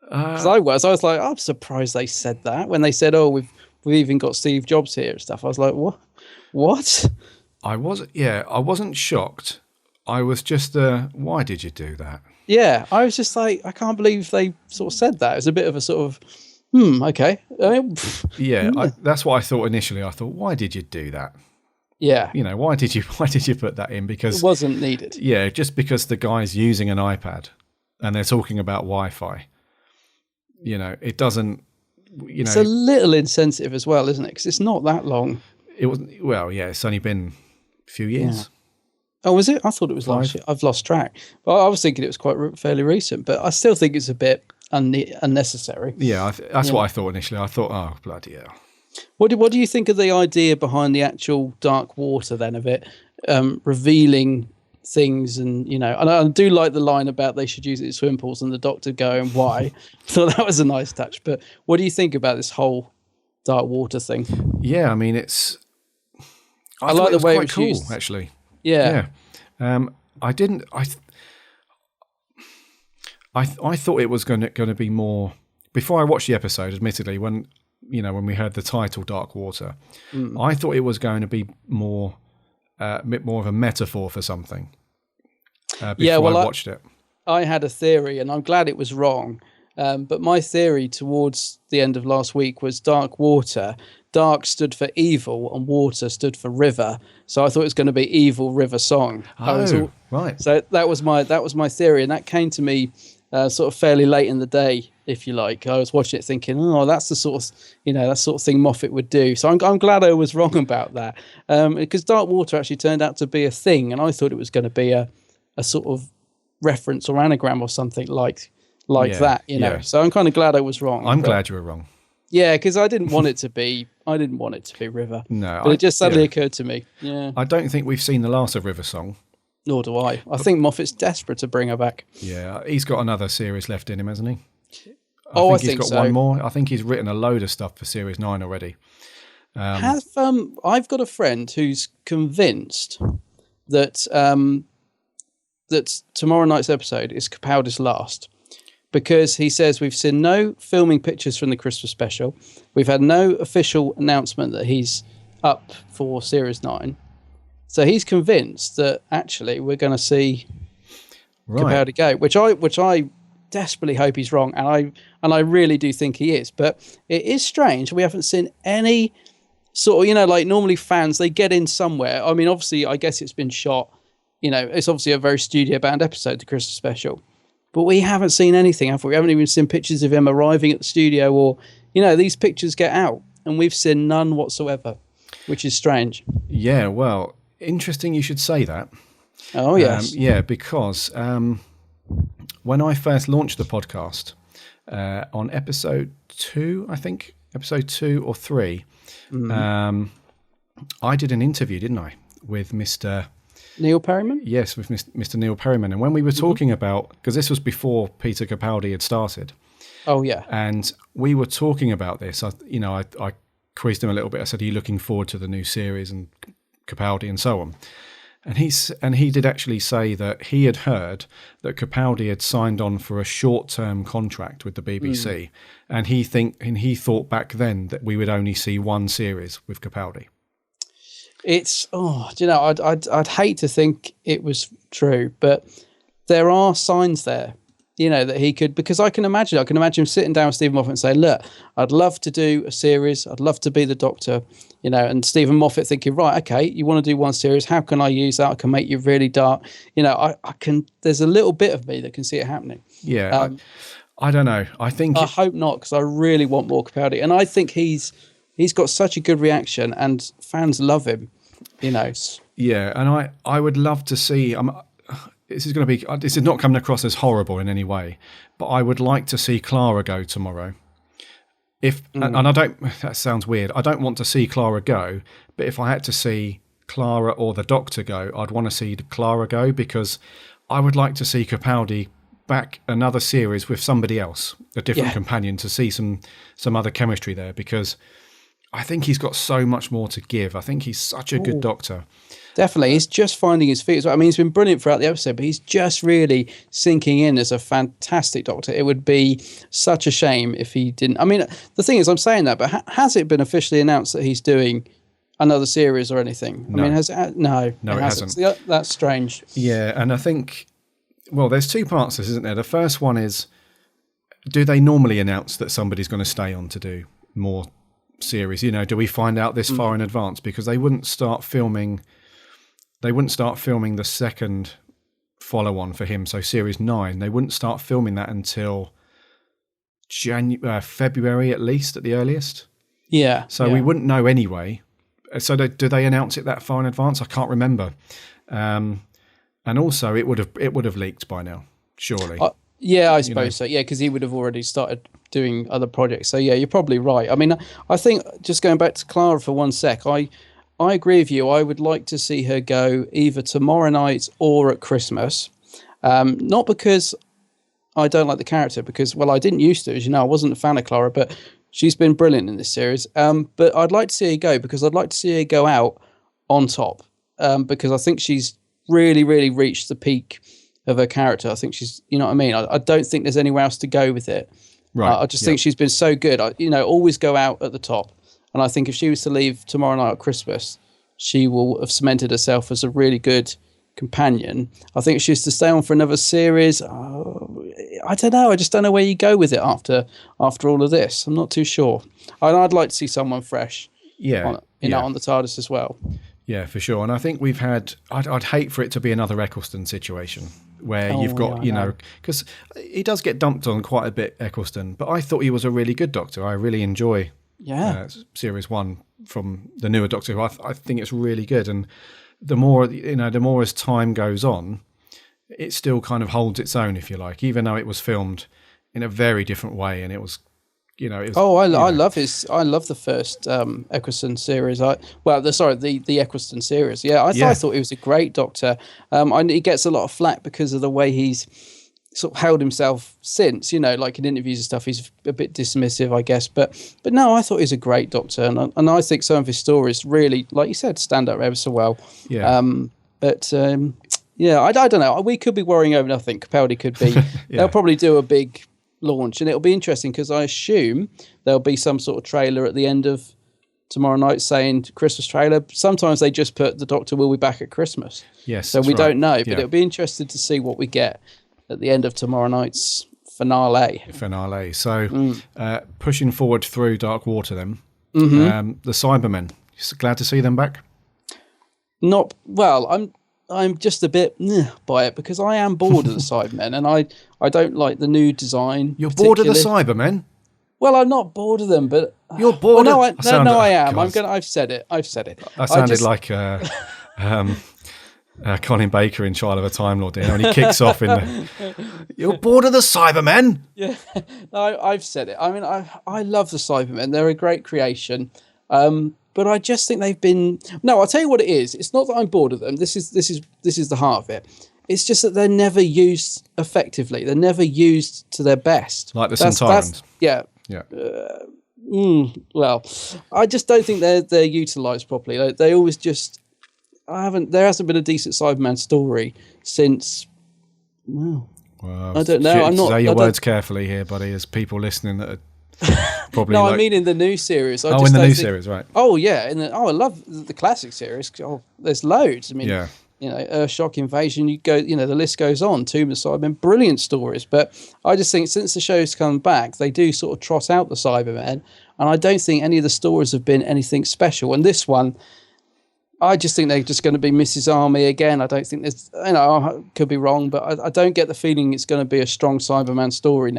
Because I was like, I'm surprised they said that when they said, "Oh, we've even got Steve Jobs here" and stuff. I was like, what? I wasn't shocked. I was just, why did you do that? Yeah, I was just like, I can't believe they sort of said that. It was a bit of a sort of, okay. I mean, that's what I thought initially. I thought, why did you do that? Yeah. You know, why did you put that in? Because it wasn't needed. Yeah, just because the guy's using an iPad and they're talking about Wi-Fi. You know, it doesn't. It's a little insensitive as well, isn't it? Because it's not that long. It wasn't. Well, yeah, it's only been a few years. Yeah. Oh, was it? I thought it was last year. I've lost track. But I was thinking it was fairly recent. But I still think it's a bit unnecessary. Yeah, that's what I thought initially. I thought, oh, bloody hell. What do you think of the idea behind the actual Dark Water then, of it revealing things? And I do like the line about they should use it as swim pools and the Doctor going, why? So that was a nice touch. But what do you think about this whole Dark Water thing? Yeah, I mean, I like the way it was cool, used. Actually. Yeah. I didn't. I thought it was going to be more. Before I watched the episode, admittedly, when we heard the title Dark Water, I thought it was going to be more a bit more of a metaphor for something. Before I watched it, I had a theory, and I'm glad it was wrong. But my theory towards the end of last week was Dark Water. Dark stood for evil and water stood for river. So I thought it was going to be Evil River Song. Right. So that was my theory, and that came to me sort of fairly late in the day, if you like. I was watching it thinking, oh, that's the sort of thing Moffat would do. So I'm glad I was wrong about that, because Dark Water actually turned out to be a thing, and I thought it was going to be a sort of reference or anagram or something like that, So I'm kind of glad I was wrong. I'm glad you were wrong. Yeah, because I didn't want it to be River. No, but it just suddenly occurred to me. Yeah, I don't think we've seen the last of River Song. Nor do I. I think Moffat's desperate to bring her back. Yeah, he's got another series left in him, hasn't he? I think he's got one more. I think he's written a load of stuff for Series 9 already. I've got a friend who's convinced that that tomorrow night's episode is Capaldi's last, because he says we've seen no filming pictures from the Christmas special. We've had no official announcement that he's up for Series 9. So he's convinced that actually we're going to see Capaldi go, which I desperately hope he's wrong, and I really do think he is. But it is strange. We haven't seen any sort of, like normally fans, they get in somewhere. I mean, obviously, I guess it's been shot. It's obviously a very studio bound episode, the Christmas special. But we haven't seen anything, have we? We haven't even seen pictures of him arriving at the studio, or, these pictures get out, and we've seen none whatsoever, which is strange. Yeah, well, interesting you should say that. Oh, yes. Because when I first launched the podcast on episode 2, I think, episode 2 or 3, I did an interview, didn't I, with Mr. Neil Perryman? Yes, with Mr. Neil Perryman. And when we were talking about, because this was before Peter Capaldi had started. Oh, yeah. And we were talking about this. I quizzed him a little bit. I said, are you looking forward to the new series and Capaldi and so on? And he did actually say that he had heard that Capaldi had signed on for a short-term contract with the BBC. And he thought back then that we would only see one series with Capaldi. It's I'd hate to think it was true, but there are signs there that he could, because I can imagine him sitting down with Stephen Moffat and saying, look, I'd love to do a series. I'd love to be the Doctor, and Stephen Moffat thinking, right, okay, you want to do one series. How can I use that? I can make you really dark. I can, there's a little bit of me that can see it happening. Yeah. I don't know. I hope not, because I really want more Capaldi. And I think he's got such a good reaction and fans love him, Yeah. And I would love to see, this is not coming across as horrible in any way, but I would like to see Clara go tomorrow. And I don't, that sounds weird. I don't want to see Clara go, but if I had to see Clara or the Doctor go, I'd want to see Clara go, because I would like to see Capaldi back another series with somebody else, a different companion, to see some other chemistry there, because I think he's got so much more to give. I think he's such a good Doctor. Definitely. He's just finding his feet as well. I mean, he's been brilliant throughout the episode, but he's just really sinking in as a fantastic Doctor. It would be such a shame if he didn't. I mean, the thing is, I'm saying that, but has it been officially announced that he's doing another series or anything? No. I mean, has it? No, it hasn't. That's strange. Yeah, and I think, well, there's two parts to this, isn't there? The first one is, do they normally announce that somebody's going to stay on to do more series? Do we find out this far in advance? Because they wouldn't start filming the second follow-on for him, so Series 9. They wouldn't start filming that until February, at least, at the earliest. Yeah. So we wouldn't know anyway. So do they announce it that far in advance? I can't remember. And also, it would have leaked by now, surely. Yeah, I suppose so. Yeah, because he would have already started doing other projects. So yeah, you're probably right. I mean, I think, just going back to Clara for one sec, I agree with you. I would like to see her go either tomorrow night or at Christmas. Not because I don't like the character, because, well, I didn't used to. As you know, I wasn't a fan of Clara, but she's been brilliant in this series. But I'd like to see her go, because I'd like to see her go out on top, because I think she's really, really reached the peak of her character. I think she's, you know what I mean? I don't think there's anywhere else to go with it. Right. I just think she's been so good. Always go out at the top. And I think if she was to leave tomorrow night at Christmas, she will have cemented herself as a really good companion. I think if she was to stay on for another series, I don't know. I just don't know where you go with it after all of this. I'm not too sure. I'd like to see someone fresh. Yeah. On the TARDIS as well. Yeah, for sure. And I think we've had, I'd hate for it to be another Eccleston situation where you've got, because he does get dumped on quite a bit, Eccleston, but I thought he was a really good Doctor. I really enjoy Series 1 from the newer Doctor Who. I think it's really good. And the more as time goes on, it still kind of holds its own, if you like, even though it was filmed in a very different way. And it was, I love the first Eccleston series. The Eccleston series. Yeah, I thought he was a great Doctor. He gets a lot of flack because of the way he's sort of held himself since, like in interviews and stuff. He's a bit dismissive, I guess. But no, I thought he was a great Doctor, and I think some of his stories really, like you said, stand up ever so well. Yeah. I don't know. We could be worrying over nothing. Capaldi could be. They'll probably do a big launch, and it'll be interesting because I assume there'll be some sort of trailer at the end of tomorrow night saying Christmas trailer. Sometimes they just put the Doctor will be back at Christmas. Yes, so we don't know, but it'll be interesting to see what we get at the end of tomorrow night's finale. So pushing forward through Dark Water then, the Cybermen, glad to see them back? Not well. I'm just a bit by it because I am bored of the Cybermen, and I don't like the new design. You're bored of the Cybermen? Well, I'm not bored of them, but you're bored. I am. I've said it. I sounded like Colin Baker in Trial of a Time Lord, and he kicks off in the. You're bored of the Cybermen? Yeah, no, I've said it. I mean, I love the Cybermen. They're a great creation. But I just think they've been. No, I'll tell you what it is. It's not that I'm bored of them. This is the heart of it. It's just that they're never used effectively. They're never used to their best. Like the Centaurans. Yeah. Well, I just don't think they're utilised properly. They always just. There hasn't been a decent Cyberman story since. Well, I don't know. I'm not. Say your words carefully here, buddy. As people listening that are. Probably no, I mean in the new series. Series, right? Oh yeah, I love the classic series. Oh, there's loads. I mean, Earthshock Invasion. You go, the list goes on. Tomb of the Cybermen, brilliant stories. But I just think since the show's come back, they do sort of trot out the Cybermen, and I don't think any of the stories have been anything special. And this one, I just think they're just going to be Mrs. Army again. I don't think there's, I could be wrong, but I don't get the feeling it's going to be a strong Cyberman story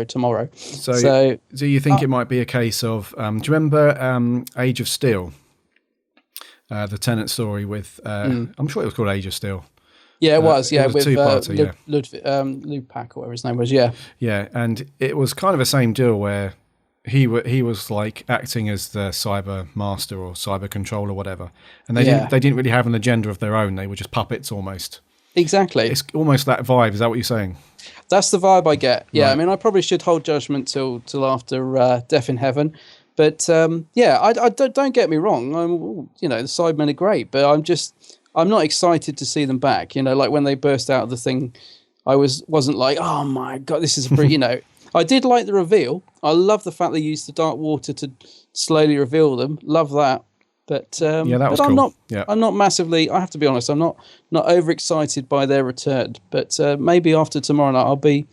tomorrow. So do you think it might be a case of, do you remember Age of Steel? The Tennant story with, I'm sure it was called Age of Steel. Yeah, it was. Yeah, it was with two-parter, Lupac or whatever his name was. Yeah. Yeah, and it was kind of the same deal where he was like acting as the cyber master or cyber control or whatever, and they didn't really have an agenda of their own. They were just puppets almost. Exactly. It's almost that vibe. Is that what you're saying? That's the vibe I get. Yeah, Right. I mean, I probably should hold judgment till after Death in Heaven. But I don't get me wrong. The Cybermen are great, but I'm not excited to see them back. Like when they burst out of the thing, I wasn't like, oh my god, this is I did like the reveal. I love the fact they used the dark water to slowly reveal them. Love that. But that was cool. Yeah. I'm not massively. I have to be honest. I'm not overexcited by their return. But maybe after tomorrow night, I'll be.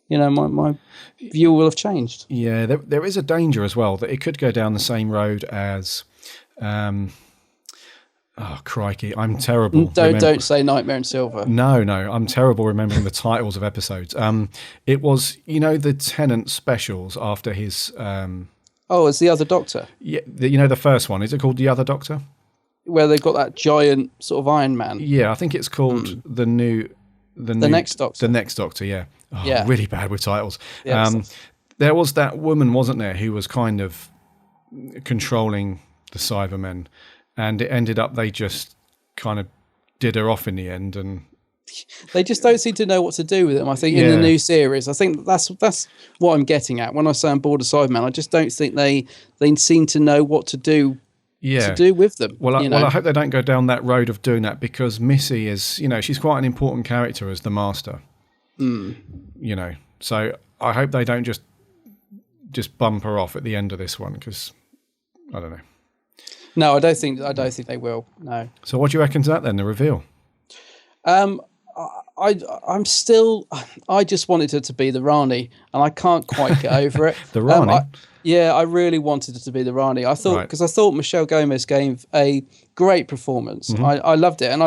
My view will have changed. Yeah, there is a danger as well that it could go down the same road as. Oh crikey! I'm terrible. Don't say Nightmare in Silver. No, I'm terrible remembering the titles of episodes. It was the Tennant specials after his. It's the Other Doctor. Yeah, the first one. Is it called The Other Doctor? Where they've got that giant sort of Iron Man. Yeah, I think it's called the Next Doctor. The Next Doctor. Yeah. Oh, yeah. Really bad with titles. Yeah, there was that woman, wasn't there, who was kind of controlling the Cybermen. And it ended up they just kind of did her off in the end, and they just don't seem to know what to do with them. I think in the new series, I think that's what I'm getting at when I say I'm bored of Cybermen. I just don't think they seem to know what to do. To do with them. Well, I hope they don't go down that road of doing that, because Missy is, she's quite an important character as the Master. So I hope they don't just bump her off at the end of this one, because I don't know. No, I don't think they will. No. So what do you reckon to that then? The reveal? I'm still. I just wanted her to be the Rani, and I can't quite get over it. The Rani. I really wanted it to be the Rani. I thought Michelle Gomez gave a great performance. Mm-hmm. I loved it, and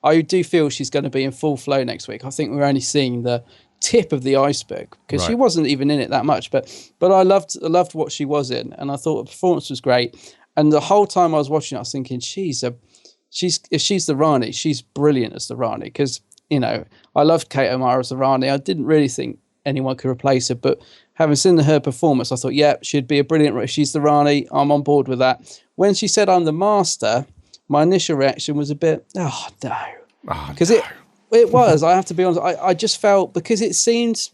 I do feel she's going to be in full flow next week. I think we're only seeing the tip of the iceberg, because she wasn't even in it that much. But I loved what she was in, and I thought the performance was great. And the whole time I was watching it, I was thinking, if she's the Rani, she's brilliant as the Rani, because, I loved Kate O'Mara as the Rani. I didn't really think anyone could replace her, but having seen her performance, I thought, she'd be a brilliant, she's the Rani, I'm on board with that. When she said I'm the Master, my initial reaction was a bit, oh no. Because it was, I have to be honest, I just felt, because it seemed,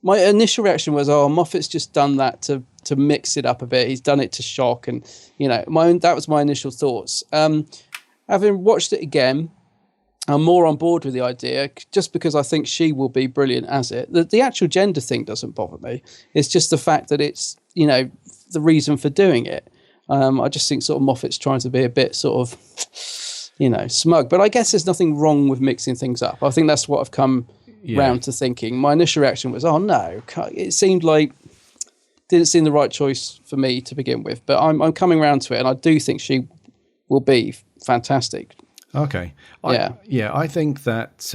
my initial reaction was, Moffat's just done that to mix it up a bit. He's done it to shock, and that was my initial thoughts. Having watched it again, I'm more on board with the idea, just because I think she will be brilliant as it. The actual gender thing doesn't bother me. It's just the fact that it's the reason for doing it. I just think sort of Moffat's trying to be a bit sort of smug, but I guess there's nothing wrong with mixing things up. I think that's what I've come round to thinking. My initial reaction was, oh no, it seemed like didn't seem the right choice for me to begin with, but I'm coming around to it, and I do think she will be fantastic. Okay. I think that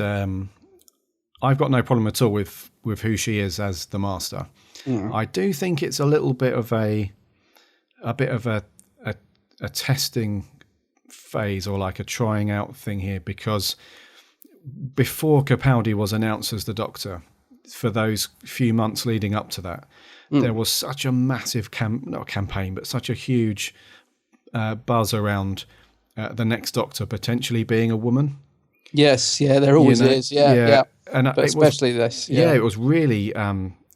I've got no problem at all with who she is as the Master. I do think it's a little bit of a testing phase, or like a trying out thing here, because before Capaldi was announced as the Doctor, for those few months leading up to that, there was such a massive not campaign, but such a huge buzz around the next Doctor potentially being a woman. Yes, there always is. Yeah. And but especially this. Yeah, it was really.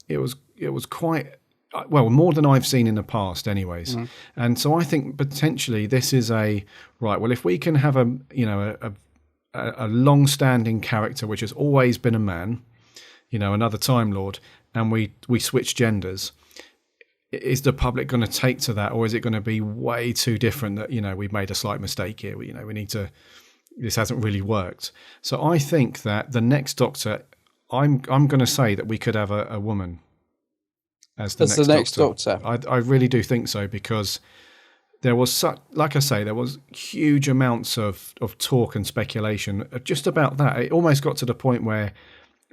It was quite. Well, more than I've seen in the past, anyways. And so I think potentially this is well, if we can have a long-standing character which has always been a man, another Time Lord, and we switch genders, is the public going to take to that, or is it going to be way too different that we've made a slight mistake here? We need to this hasn't really worked. So I think that the next Doctor, I'm going to say that we could have a woman as the next Doctor. I really do think so, because there was like I say, there was huge amounts of talk and speculation just about that. It almost got to the point where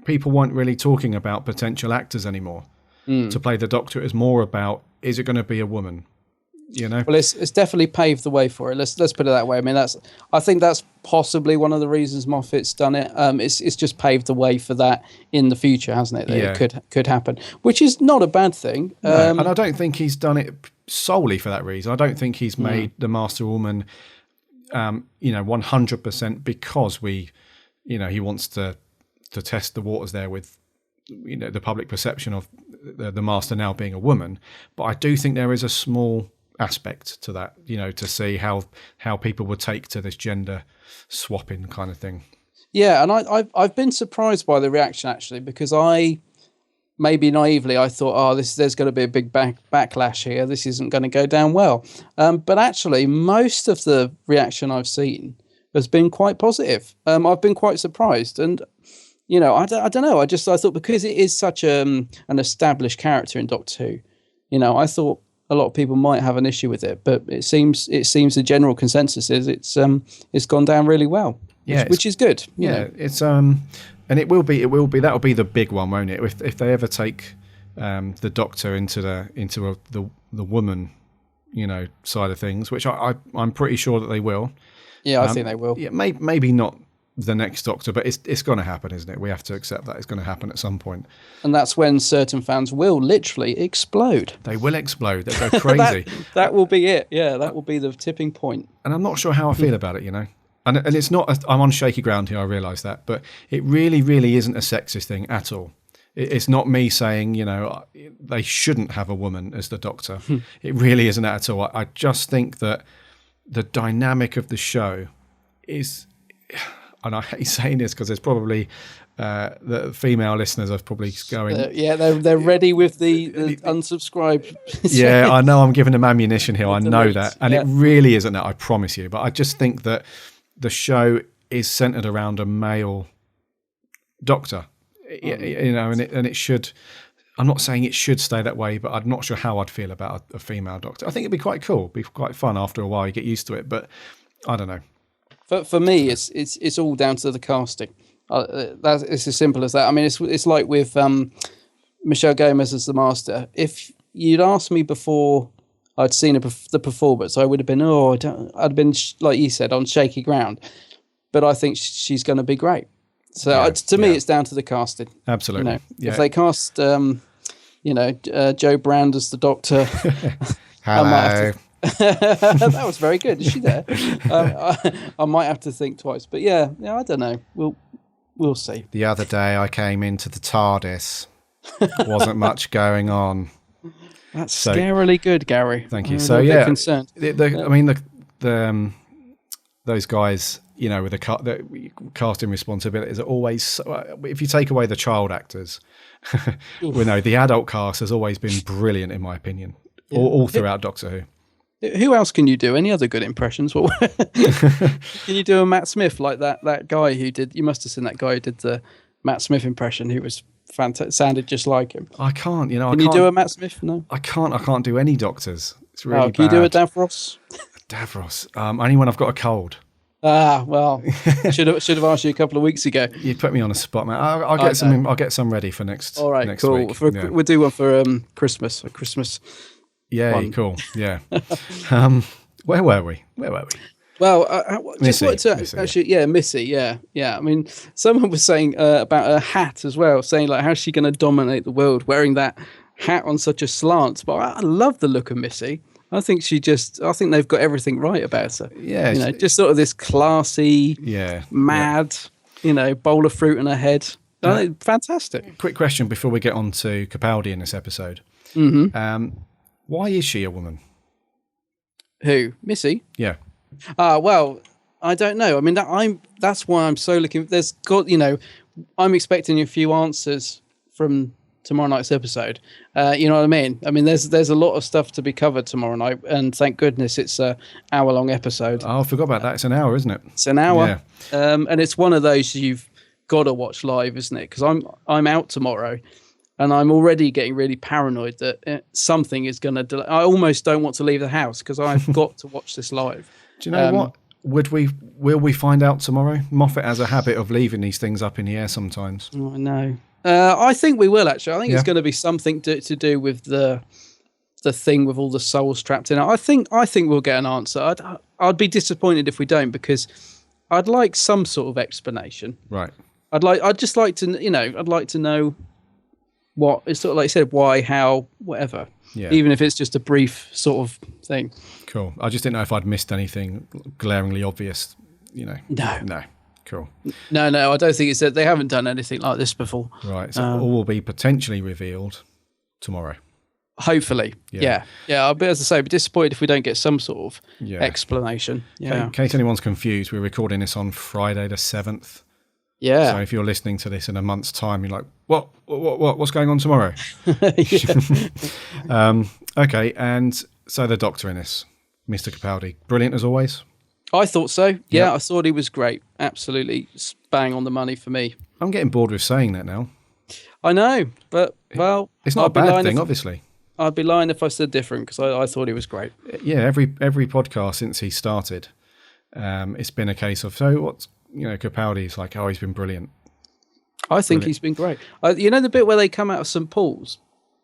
people weren't really talking about potential actors anymore to play the Doctor. It was more about, is it going to be a woman? You know, well, it's definitely paved the way for it. Let's put it that way. I mean, I think that's possibly one of the reasons Moffat's done it. It's just paved the way for that in the future, hasn't it? That it could happen, which is not a bad thing. No, and I don't think he's done it solely for that reason. I don't think he's made the Master Woman, 100% because he wants to test the waters there with, the public perception of the Master now being a woman. But I do think there is a small aspect to that, to see how people would take to this gender swapping kind of thing. Yeah, and I've been surprised by the reaction, actually, because maybe naively I thought, there's going to be a big backlash here. This isn't going to go down well. But actually, most of the reaction I've seen has been quite positive. I've been quite surprised, and I don't know. I thought, because it is such an established character in Doctor Who, I thought a lot of people might have an issue with it, but it seems the general consensus is it's gone down really well. Yeah, which is good. It's and it will be that'll be the big one, won't it? If they ever take the Doctor into the woman, side of things, which I'm pretty sure that they will. Yeah, I think they will. Yeah, maybe not the next Doctor, but it's going to happen, isn't it? We have to accept that it's going to happen at some point. And that's when certain fans will literally explode. They will explode. They'll go crazy. that will be it. Yeah, that will be the tipping point. And I'm not sure how I feel about it, And it's not, I'm on shaky ground here, I realise that, but it really, really isn't a sexist thing at all. It's not me saying, they shouldn't have a woman as the Doctor. It really isn't that at all. I just think that the dynamic of the show is, and I hate saying this because there's probably the female listeners are probably going, they're ready with the unsubscribe. Yeah, I know I'm giving them ammunition here. I know that, and it really isn't that. I promise you. But I just think that the show is centered around a male Doctor, and it should. I'm not saying it should stay that way, but I'm not sure how I'd feel about a female Doctor. I think it'd be quite cool, be quite fun after a while. You get used to it, but I don't know. For me, it's all down to the casting. It's as simple as that. I mean, it's like with Michelle Gomez as the Master. If you'd asked me before I'd seen the performance, I would have been I'd been like you said, on shaky ground. But I think she's going to be great. So to me, it's down to the casting. Absolutely. If they cast, Joe Brand as the Doctor, hello. That was very good. Is she there? I might have to think twice, but yeah, I don't know. We'll see. The other day, I came into the TARDIS. Wasn't much going on. That's scarily good, Gary. Thank you. I'm so a bit yeah, concerned. I mean the those guys, with the casting responsibilities are always. If you take away the child actors, the adult cast has always been brilliant in my opinion, all throughout Doctor Who. Who else can you do? Any other good impressions? Can you do a Matt Smith like that guy who did? You must have seen that guy who did the Matt Smith impression. Who was fantastic, sounded just like him. I can't. Can you do a Matt Smith? No, I can't. I can't do any Doctors. It's really can bad. You do a Davros? Davros. Only when I've got a cold. Well, should have asked you a couple of weeks ago. You put me on a spot, man. I'll get some. I'll get some ready for next. All right, next cool. week. We'll do one for Christmas. A Christmas. Yeah, one. Cool. Yeah. Where were we? Well, Missy, wanted to actually, Missy, yeah. I mean, someone was saying about her hat as well, saying like, how's she going to dominate the world wearing that hat on such a slant? But I love the look of Missy. I think they've got everything right about her. Yeah, just sort of this classy, mad, bowl of fruit in her head. Fantastic. Quick question before we get on to Capaldi in this episode. Mm-hmm. Why is she a woman? Who? Missy? Yeah. Well, I don't know. I mean, that's why I'm so looking. I'm expecting a few answers from tomorrow night's episode. You know what I mean? I mean, there's a lot of stuff to be covered tomorrow night, and thank goodness it's a hour-long episode. Oh, I forgot about that. It's an hour, isn't it? It's an hour, Yeah. and it's one of those you've got to watch live, isn't it? Because I'm out tomorrow, and I'm already getting really paranoid that something is going to delay. I almost don't want to leave the house because I've got to watch this live. Do you know what? Will we find out tomorrow? Moffat has a habit of leaving these things up in the air sometimes. Oh, I know. I think we will actually. I think it's going to be something to do with the thing with all the souls trapped in it. I think we'll get an answer. I'd be disappointed if we don't, because I'd like some sort of explanation. Right. I'd just like to, I'd like to know what it's sort of like you said, why, how, whatever. Yeah. Even if it's just a brief sort of thing. Cool. I just didn't know if I'd missed anything glaringly obvious. No. Cool. No, I don't think it's that. They haven't done anything like this before. Right. So all will be potentially revealed tomorrow. Hopefully. Yeah. I'll be, as I say, be disappointed if we don't get some sort of explanation. Yeah. In case anyone's confused, we're recording this on Friday the 7th. Yeah. So if you're listening to this in a month's time, you're like, what's going on tomorrow? Okay. And so the Doctor in this, Mr. Capaldi, brilliant as always. I thought so. Yeah, I thought he was great. Absolutely bang on the money for me. I'm getting bored with saying that now. I know, but, well... It's not a bad thing, obviously. I'd be lying if I said different, because I thought he was great. Yeah, every podcast since he started, it's been a case of, so what's, Capaldi's like, oh, he's been brilliant. I think he's been great. The bit where they come out of St. Paul's?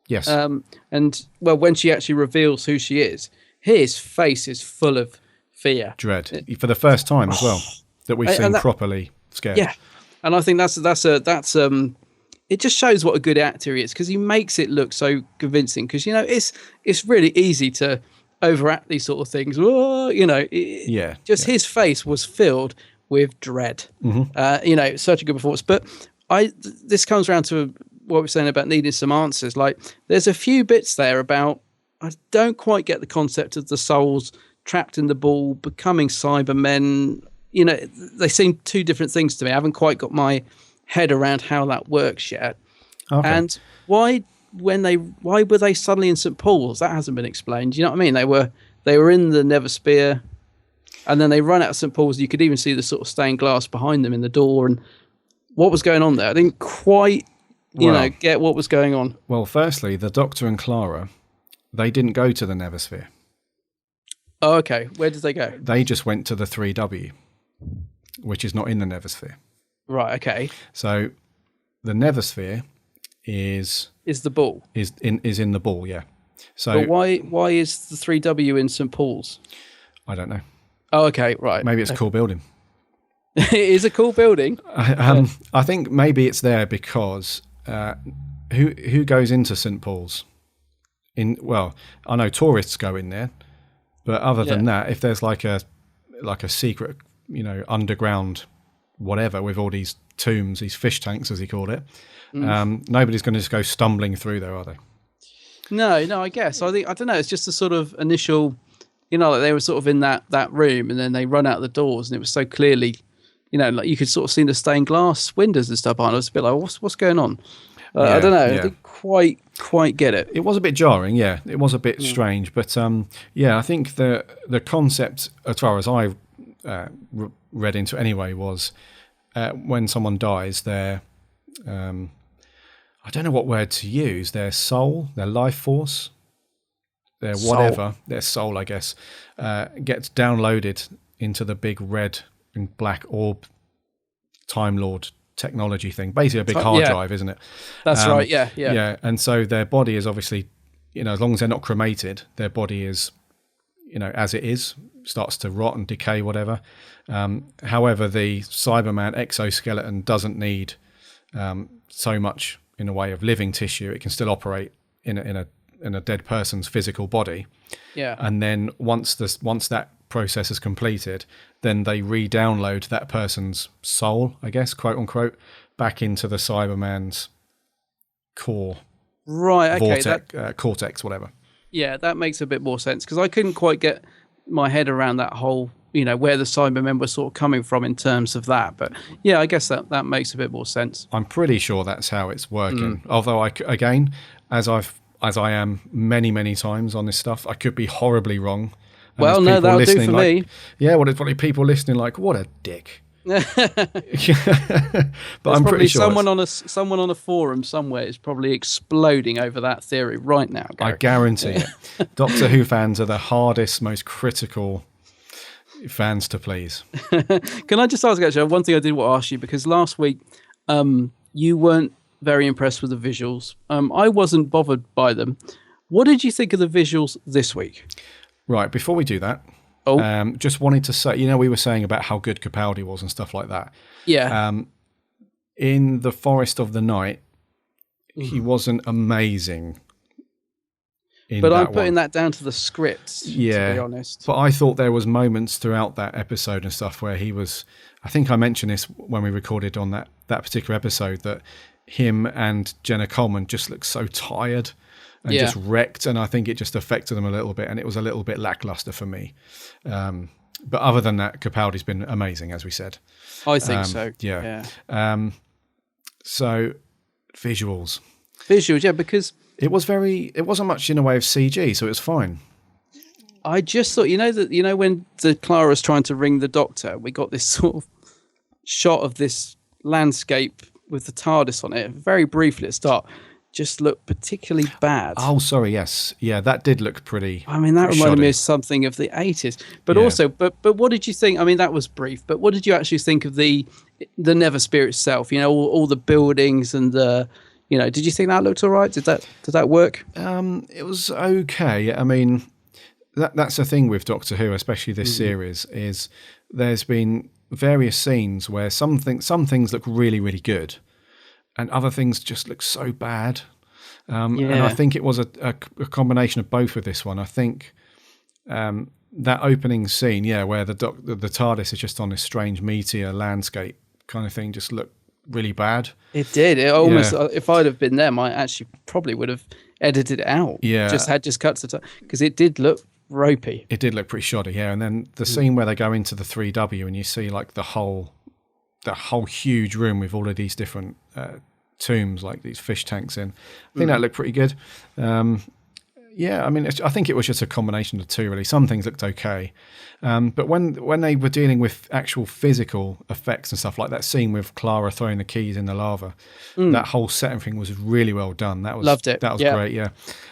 Yes. And, well, when she actually reveals who she is, his face is full of fear. Dread. For the first time as well, that we've seen properly scared. Yeah. And I think that's it just shows what a good actor he is, because he makes it look so convincing. Because it's really easy to overact these sort of things. His face was filled with dread. Mm-hmm. Such a good performance. But this comes around to what we're saying about needing some answers. Like, there's a few bits there about, I don't quite get the concept of the souls trapped in the ball becoming Cybermen. They seem two different things to me. I haven't quite got my head around how that works yet. Okay. And why were they suddenly in St. Paul's? That hasn't been explained. Do you know what I mean? They were in the Neversphere, and then they run out of St. Paul's. You could even see the sort of stained glass behind them in the door. And what was going on there? I didn't quite, get what was going on. Well, firstly, the Doctor and Clara, they didn't go to the Neversphere. Oh, okay. Where did they go? They just went to the 3W, which is not in the Neversphere. Right. Okay. So the Neversphere is the ball. Is in the ball, yeah. So but why is the 3W in St. Paul's? I don't know. Oh, okay, right. Maybe it's a cool building. It is a cool building. I think maybe it's there because who goes into St. Paul's? I know tourists go in there, but other than that, if there's like a secret, underground whatever with all these tombs, these fish tanks as he called it, nobody's going to just go stumbling through there, are they? No, I guess. I don't know. It's just a sort of initial, like they were sort of in that room, and then they run out the doors, and it was so clearly, like you could sort of see the stained glass windows and stuff on. I was a bit like, what's going on? I don't know. I didn't quite get it. It was a bit jarring, yeah. It was a bit strange, but I think the concept, as far as I read into it anyway, was when someone dies, their I don't know what word to use. Their soul, their life force, their whatever, their soul, I guess, gets downloaded into the big red and black orb Time Lord technology thing. Basically a big hard drive, isn't it? That's right, yeah. And so their body is obviously, as long as they're not cremated, their body is, as it is, starts to rot and decay, whatever. However, the Cyberman exoskeleton doesn't need so much in a way of living tissue. It can still operate in a dead person's physical body. Yeah. And then once that process is completed, then they re-download that person's soul, I guess, quote unquote, back into the Cyberman's core. Right. Okay. Cortex, whatever. Yeah, that makes a bit more sense, because I couldn't quite get my head around that whole where the Cybermen were sort of coming from in terms of that. But yeah, I guess that makes a bit more sense. I'm pretty sure that's how it's working. Although again, as I am many times on this stuff, I could be horribly wrong. And Well, no, that'll do for me. Yeah, what are people listening like? What a dick. But There's I'm pretty probably sure someone on a forum somewhere is probably exploding over that theory right now, Gary. I guarantee it. Doctor Who fans are the hardest, most critical fans to please. Can I just ask, actually, one thing I did want to ask you, because last week you weren't very impressed with the visuals. I wasn't bothered by them. What did you think of the visuals this week? Right, before we do that, just wanted to say, we were saying about how good Capaldi was and stuff like that. Yeah. In The Forest of the Night, he wasn't amazing. But I'm putting that down to the script, to be honest. But I thought there was moments throughout that episode and stuff where he was, I think I mentioned this when we recorded on that particular episode, that him and Jenna Coleman just looked so tired and just wrecked, and I think it just affected them a little bit, and it was a little bit lackluster for me. But other than that, Capaldi's been amazing, as we said. I think so. Yeah. So visuals, yeah, because it wasn't much in the way of CG, so it was fine. I just thought, when Clara was trying to ring the Doctor, we got this sort of shot of this landscape with the TARDIS on it, very briefly at the start. Just looked particularly bad. Oh, sorry, yes. Yeah, that did look pretty. I mean, that reminded me of something of the 80s. But also, but what did you think? I mean, that was brief, but what did you actually think of the Neversphere itself? All the buildings and the, did you think that looked all right? Did that work? It was okay. I mean, that's the thing with Doctor Who, especially this series, is there's been various scenes where some things look really, really good, and other things just look so bad. And I think it was a combination of both with this one. I think that opening scene, where the TARDIS is just on this strange meteor landscape kind of thing, just looked really bad. It did. It almost, if I'd have been them, I actually probably would have edited it out. Yeah. Just cuts the time, because it did look ropey. It did look pretty shoddy, and then the scene where they go into the 3W and you see like the whole huge room with all of these different tombs, like these fish tanks in. I think that looked pretty good. I mean, I think it was just a combination of the two, really. Some things looked okay. But when they were dealing with actual physical effects and stuff, like that scene with Clara throwing the keys in the lava, that whole setting thing was really well done. Loved it. That was great,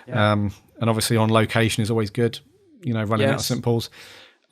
and obviously on location is always good, running out of St. Paul's.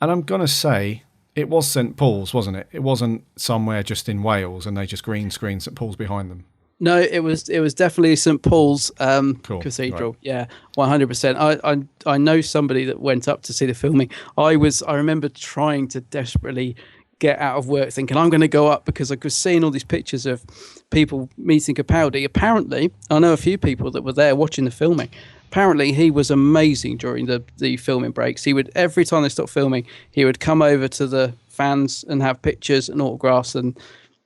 And I'm going to say, it was St. Paul's, wasn't it? It wasn't somewhere just in Wales and they just green screen St. Paul's behind them. No, it was definitely St. Paul's Cathedral. Right. Yeah, 100%. I know somebody that went up to see the filming. I remember trying to desperately get out of work, thinking I'm going to go up, because I was seeing all these pictures of people meeting Capaldi. Apparently, I know a few people that were there watching the filming. Apparently, he was amazing during the filming breaks. He would, every time they stopped filming, he would come over to the fans and have pictures and autographs. And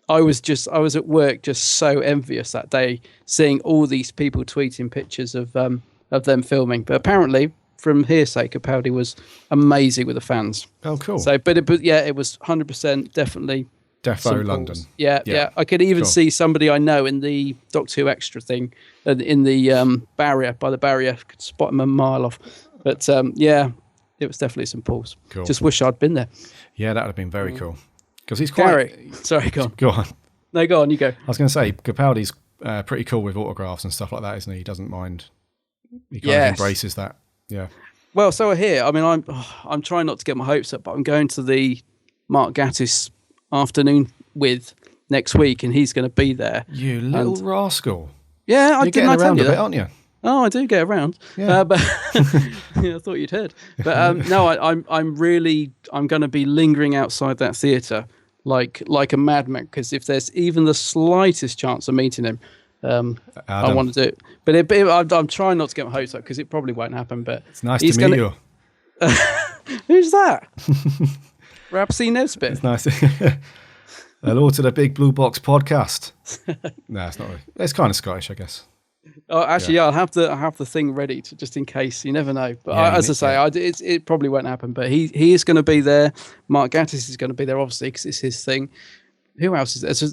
I was at work just so envious that day, seeing all these people tweeting pictures of them filming. But apparently, from hearsay, Capaldi was amazing with the fans. Oh, cool. So, but it was 100% definitely. Defo London. Yeah. I could even see somebody I know in the Doctor Who extra thing, in the barrier, by the barrier. Could spot him a mile off. But it was definitely St. Paul's. Cool. Just wish I'd been there. Yeah, that would have been very cool. Because he's quite... Gary, sorry, go on. Go on. No, go on, you go. I was going to say, Capaldi's pretty cool with autographs and stuff like that, isn't he? He doesn't mind. He kind of embraces that. Yeah. Well, so here, I mean, I'm trying not to get my hopes up, but I'm going to the Mark Gatiss afternoon with next week, and he's going to be there. You little rascal. Yeah, You're getting around a bit, aren't you? Oh, I do get around. Yeah. But I thought you'd heard. But no, I'm going to be lingering outside that theatre like a madman, because if there's even the slightest chance of meeting him, I want to do it. But I'm trying not to get my hopes up, because it probably won't happen. But it's nice to meet you. Who's that? Rapsy Nesbitt. It's nice. Hello to the Big Blue Box podcast. No, it's not really. It's kind of Scottish, I guess. Oh, actually, yeah, I'll have the thing ready to just in case. You never know. But Yeah, as I say, it probably won't happen. But he is going to be there. Mark Gatiss is going to be there, obviously, because it's his thing. Who else is there? So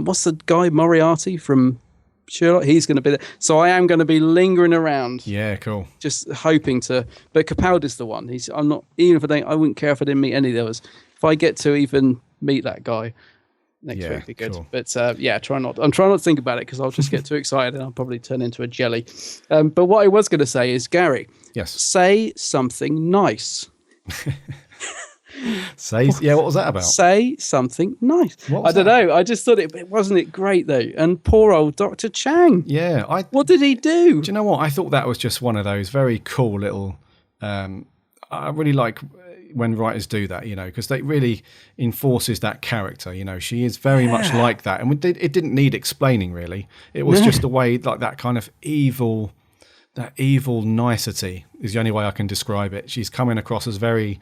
what's the guy Moriarty from Sherlock? He's going to be there. So I am going to be lingering around. Yeah, cool. Just hoping to. But Capaldi's the one. I'm not. Even if I wouldn't care if I didn't meet any of those. If I get to even meet that guy next week, be good. Cool. But I'm trying not to think about it because I'll just get too excited and I'll probably turn into a jelly. But what I was going to say is, Gary, Yes. say something nice. What was that about? Say something nice. What was I don't know. I just thought wasn't it great though. And poor old Dr. Chang. Yeah, what did he do? Do you know what? I thought that was just one of those very cool little. I really like when writers do that, because they really enforces that character. She is very much like that, and it didn't need explaining really. It was just the way, like that kind of evil, that evil nicety is the only way I can describe it. She's coming across as very,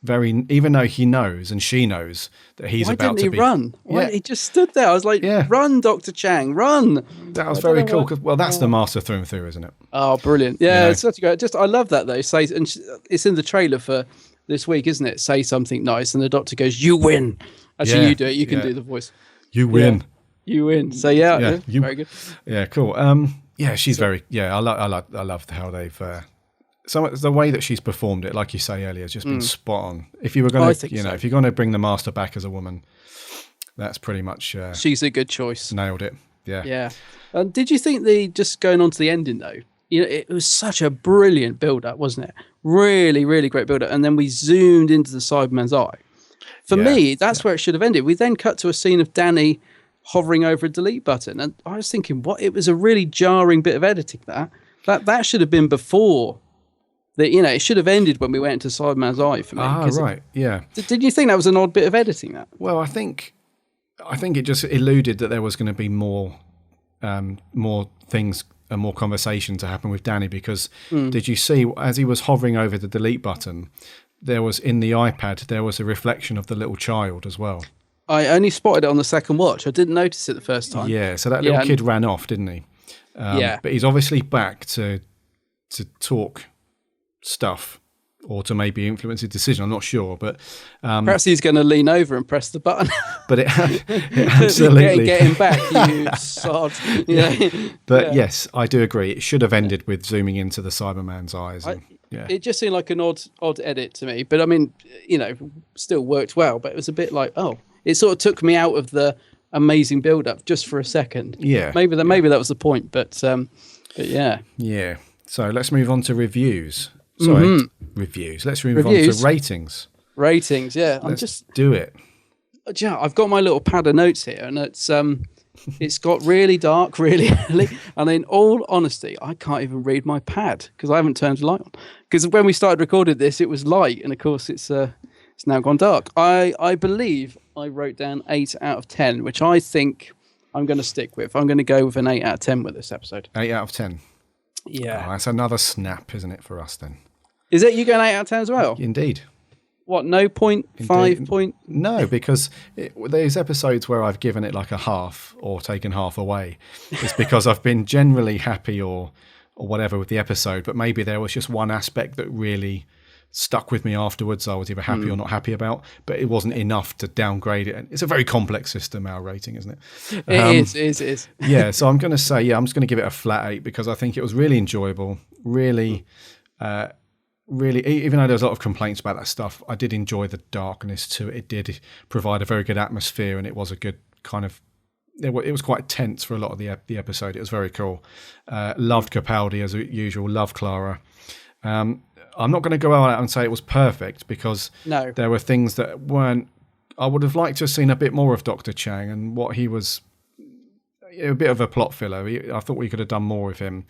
very, even though he knows and she knows that he's about to be. Why didn't he run? He just stood there. I was like, run, Dr. Chang, run. That was very cool. That's the master through and through, isn't it? Oh, brilliant. Yeah, it's such a great. I love that though. It's in the trailer for this week, isn't it? Say something nice. And the doctor goes, you win. Actually, you do it. You can do the voice. You win. Yeah. You win. So very good. Yeah, cool. She's very, I love how they've, the way that she's performed it, like you say earlier, has just been spot on. If you were going to, if you're going to bring the master back as a woman, that's pretty much. She's a good choice. Nailed it. Yeah. Yeah. Did you think just going on to the ending though? It was such a brilliant build-up, wasn't it? Really, really great build-up. And then we zoomed into the Cyberman's eye. For me, that's where it should have ended. We then cut to a scene of Danny hovering over a delete button. And I was thinking, it was a really jarring bit of editing that should have been before. It should have ended when we went into Cyberman's eye for me. Right, yeah. Did you think that was an odd bit of editing, that? Well, I think it just alluded that there was going to be more things and more conversation to happen with Danny, because did you see, as he was hovering over the delete button, there was, in the iPad, there was a reflection of the little child as well. I only spotted it on the second watch. I didn't notice it the first time. Yeah, so that little kid ran off, didn't he? But he's obviously back to talk stuff, or to maybe influence his decision. I'm not sure, but perhaps he's going to lean over and press the button. But it absolutely get him back, you sod. But yes, I do agree. It should have ended with zooming into the Cyberman's eyes. It just seemed like an odd edit to me. But I mean, still worked well. But it was a bit like, it sort of took me out of the amazing build-up just for a second. Yeah, maybe that was the point. But yeah. Yeah. So let's move on to reviews. Sorry, reviews. Let's move on to ratings. Ratings, yeah. Let's do it. Yeah, I've got my little pad of notes here, and it's got really dark, really early. And in all honesty, I can't even read my pad because I haven't turned the light on. Because when we started recording this, it was light, and of course it's now gone dark. I believe I wrote down 8 out of 10, which I think I'm going to stick with. I'm going to go with an 8 out of 10 with this episode. 8 out of 10. Yeah. Oh, that's another snap, isn't it, for us then? Is it you going 8 out of 10 as well? Indeed. What, no point, Indeed. 5 point? No, because there's episodes where I've given it like a half or taken half away. It's because I've been generally happy or whatever with the episode, but maybe there was just one aspect that really stuck with me afterwards. I was either happy or not happy about, but it wasn't enough to downgrade it. And it's a very complex system, our rating, isn't it? It is. Yeah, so I'm going to say, I'm just going to give it a flat 8 because I think it was really enjoyable, really, even though there was a lot of complaints about that stuff, I did enjoy the darkness to it. It did provide a very good atmosphere, and it was a good kind of, it was quite tense for a lot of the episode. It was very cool. Loved Capaldi as usual, loved Clara. I'm not going to go out and say it was perfect because there were things that weren't. I would have liked to have seen a bit more of Dr. Chang and what he was. A bit of a plot filler. I thought we could have done more with him.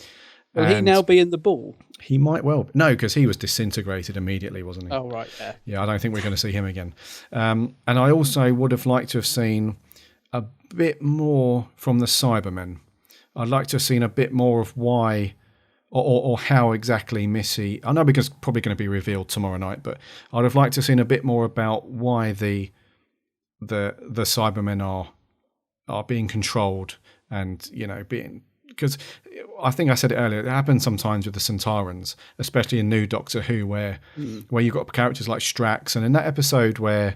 Will he now be in the ball? He might well. No, because he was disintegrated immediately, wasn't he? Oh, right, yeah. Yeah, I don't think we're going to see him again. And I also would have liked to have seen a bit more from the Cybermen. I'd like to have seen a bit more of why or how exactly Missy. I know because it's probably going to be revealed tomorrow night, but I'd have liked to have seen a bit more about why the Cybermen are being controlled and being because I think I said it earlier, it happens sometimes with the Centaurans, especially in new Doctor Who, where you've got characters like Strax, and in that episode where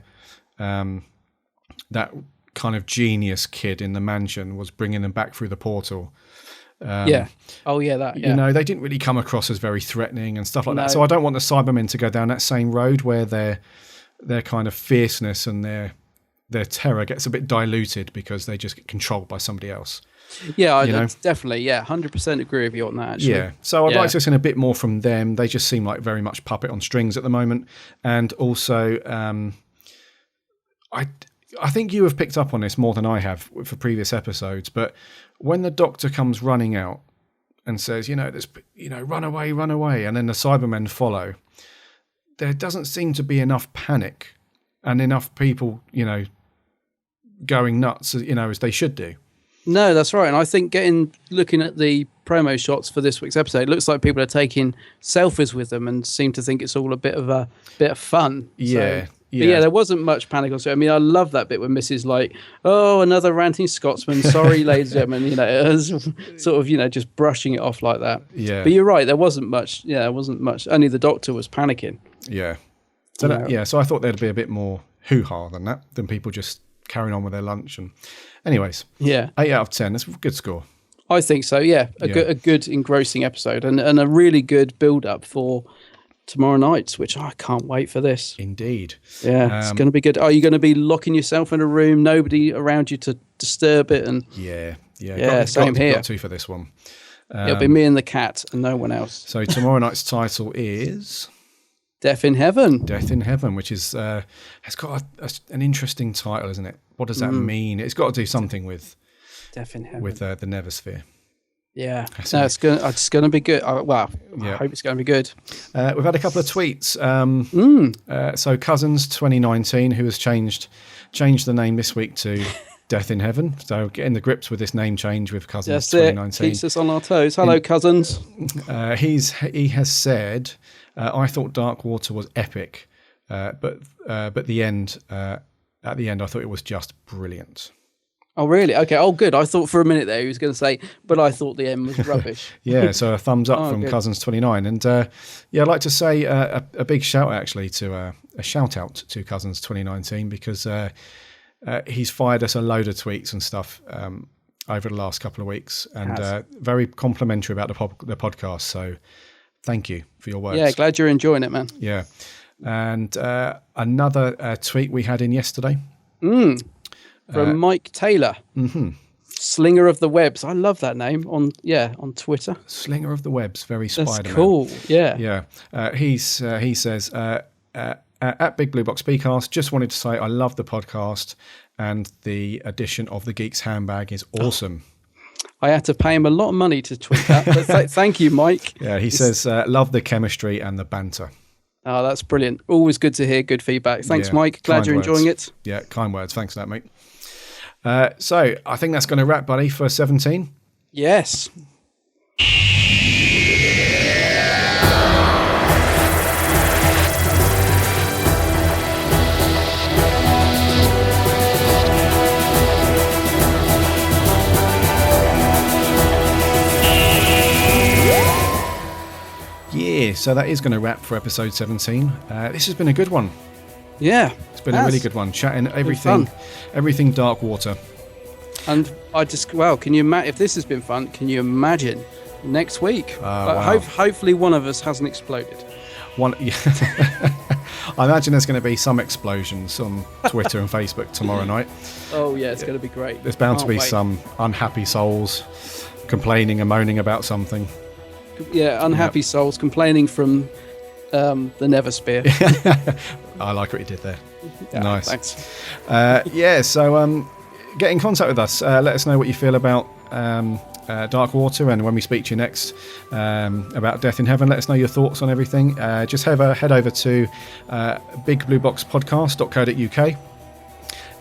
that kind of genius kid in the mansion was bringing them back through the portal. Yeah. Oh, yeah, that. Yeah. You know, they didn't really come across as very threatening and stuff like that. So I don't want the Cybermen to go down that same road where their kind of fierceness and their terror gets a bit diluted because they just get controlled by somebody else. Yeah, definitely. Yeah, 100% agree with you on that, actually. Yeah. So I'd like to listen a bit more from them. They just seem like very much puppet on strings at the moment. And also, I think you have picked up on this more than I have for previous episodes, but when the Doctor comes running out and says, run away, and then the Cybermen follow, there doesn't seem to be enough panic and enough people, going nuts, as they should do. No, that's right. And I think looking at the promo shots for this week's episode, it looks like people are taking selfies with them and seem to think it's all a bit of fun. Yeah. But yeah, there wasn't much panic on screen. I mean, I love that bit when Mrs. like, oh, another ranting Scotsman. Sorry, ladies and gentlemen. It was sort of, just brushing it off like that. Yeah. But you're right. There wasn't much. Yeah, there wasn't much. Only the Doctor was panicking. Yeah. So I thought there'd be a bit more hoo-ha than people just carrying on with their lunch. And anyways, 8 out of 10. That's a good score. I think so. Yeah, a good engrossing episode and a really good build-up for tomorrow night, which I can't wait for this. Indeed. Yeah, it's going to be good. Are you going to be locking yourself in a room, nobody around you to disturb it? And same here. Got to for this one. It'll be me and the cat and no one else. So tomorrow night's title is Death in Heaven. Death in Heaven, which is has got an interesting title, isn't it? What does that mean? It's got to do something with Death in Heaven, with the Neversphere. Yeah, no, it's going to be good. I hope it's going to be good. We've had a couple of tweets. So Cousins 2019, who has changed the name this week to Death in Heaven. So getting the grips with this name change with Cousins 2019. Keeps us on our toes. Hello, Cousins. He has said, I thought Dark Water was epic, but the end at the end I thought it was just brilliant. Oh, really? Okay. Oh, good. I thought for a minute there he was going to say, but I thought the end was rubbish. Yeah, so a thumbs up from Cousins29. And I'd like to say a big shout out actually to a shout out to Cousins2019 because he's fired us a load of tweets and stuff over the last couple of weeks and very complimentary about the podcast. So thank you for your words. Yeah, glad you're enjoying it, man. Yeah. And another tweet we had in yesterday. From Mike Taylor, Slinger of the Webs. I love that name on Twitter. Slinger of the Webs, very Spider-Man. That's cool. Yeah. Yeah. He says at Big Blue Box Pcast, just wanted to say I love the podcast and the addition of the Geek's handbag is awesome. I had to pay him a lot of money to tweet that. But thank you, Mike. Yeah. He says love the chemistry and the banter. Oh, that's brilliant. Always good to hear good feedback. Thanks, Mike. Glad you're enjoying it. Yeah, kind words. Thanks for that, mate. So I think that's going to wrap, buddy, for 17. Yes. Yeah, so that is going to wrap for episode 17. This has been a good one. Yeah. It's been a really good one. Chatting everything Dark Water. And can you imagine, if this has been fun, can you imagine next week? Wow. Hopefully one of us hasn't exploded. I imagine there's going to be some explosions on Twitter and Facebook tomorrow night. Oh, yeah, it's going to be great. There's bound to be some unhappy souls complaining and moaning about something. Yeah, unhappy souls complaining from the Neversphere. I like what you did there. Yeah, nice. Thanks. So get in contact with us. Let us know what you feel about Dark Water, and when we speak to you next about Death in Heaven, let us know your thoughts on everything. Just head over to bigblueboxpodcast.co.uk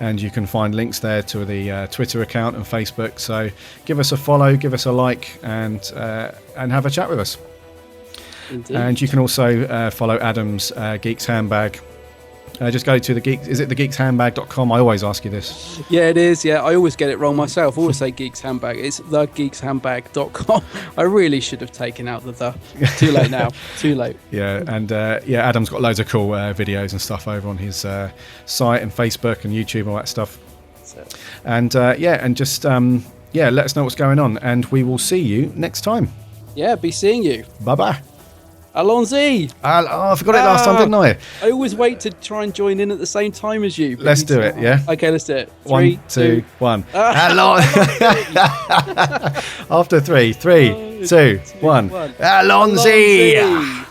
and you can find links there to the Twitter account and Facebook. So give us a follow, give us a like, and have a chat with us. Indeed. And you can also follow Adam's Geeks Handbag just go to the Geeks. Is it thegeekshandbag.com? I always ask you this. Yeah, it is. Yeah, I always get it wrong myself. I always say Geeks Handbag. It's thegeekshandbag.com. I really should have taken out the. Too late now. Too late. Yeah, and Adam's got loads of cool videos and stuff over on his site and Facebook and YouTube, all that stuff. And and just let us know what's going on, and we will see you next time. Yeah, be seeing you. Bye bye. Allons-y. I forgot it last time, didn't I? I always wait to try and join in at the same time as you. Let's do it, yeah? Okay, let's do it. 1, 2, 1. After 3, 2, 1. Allons-y.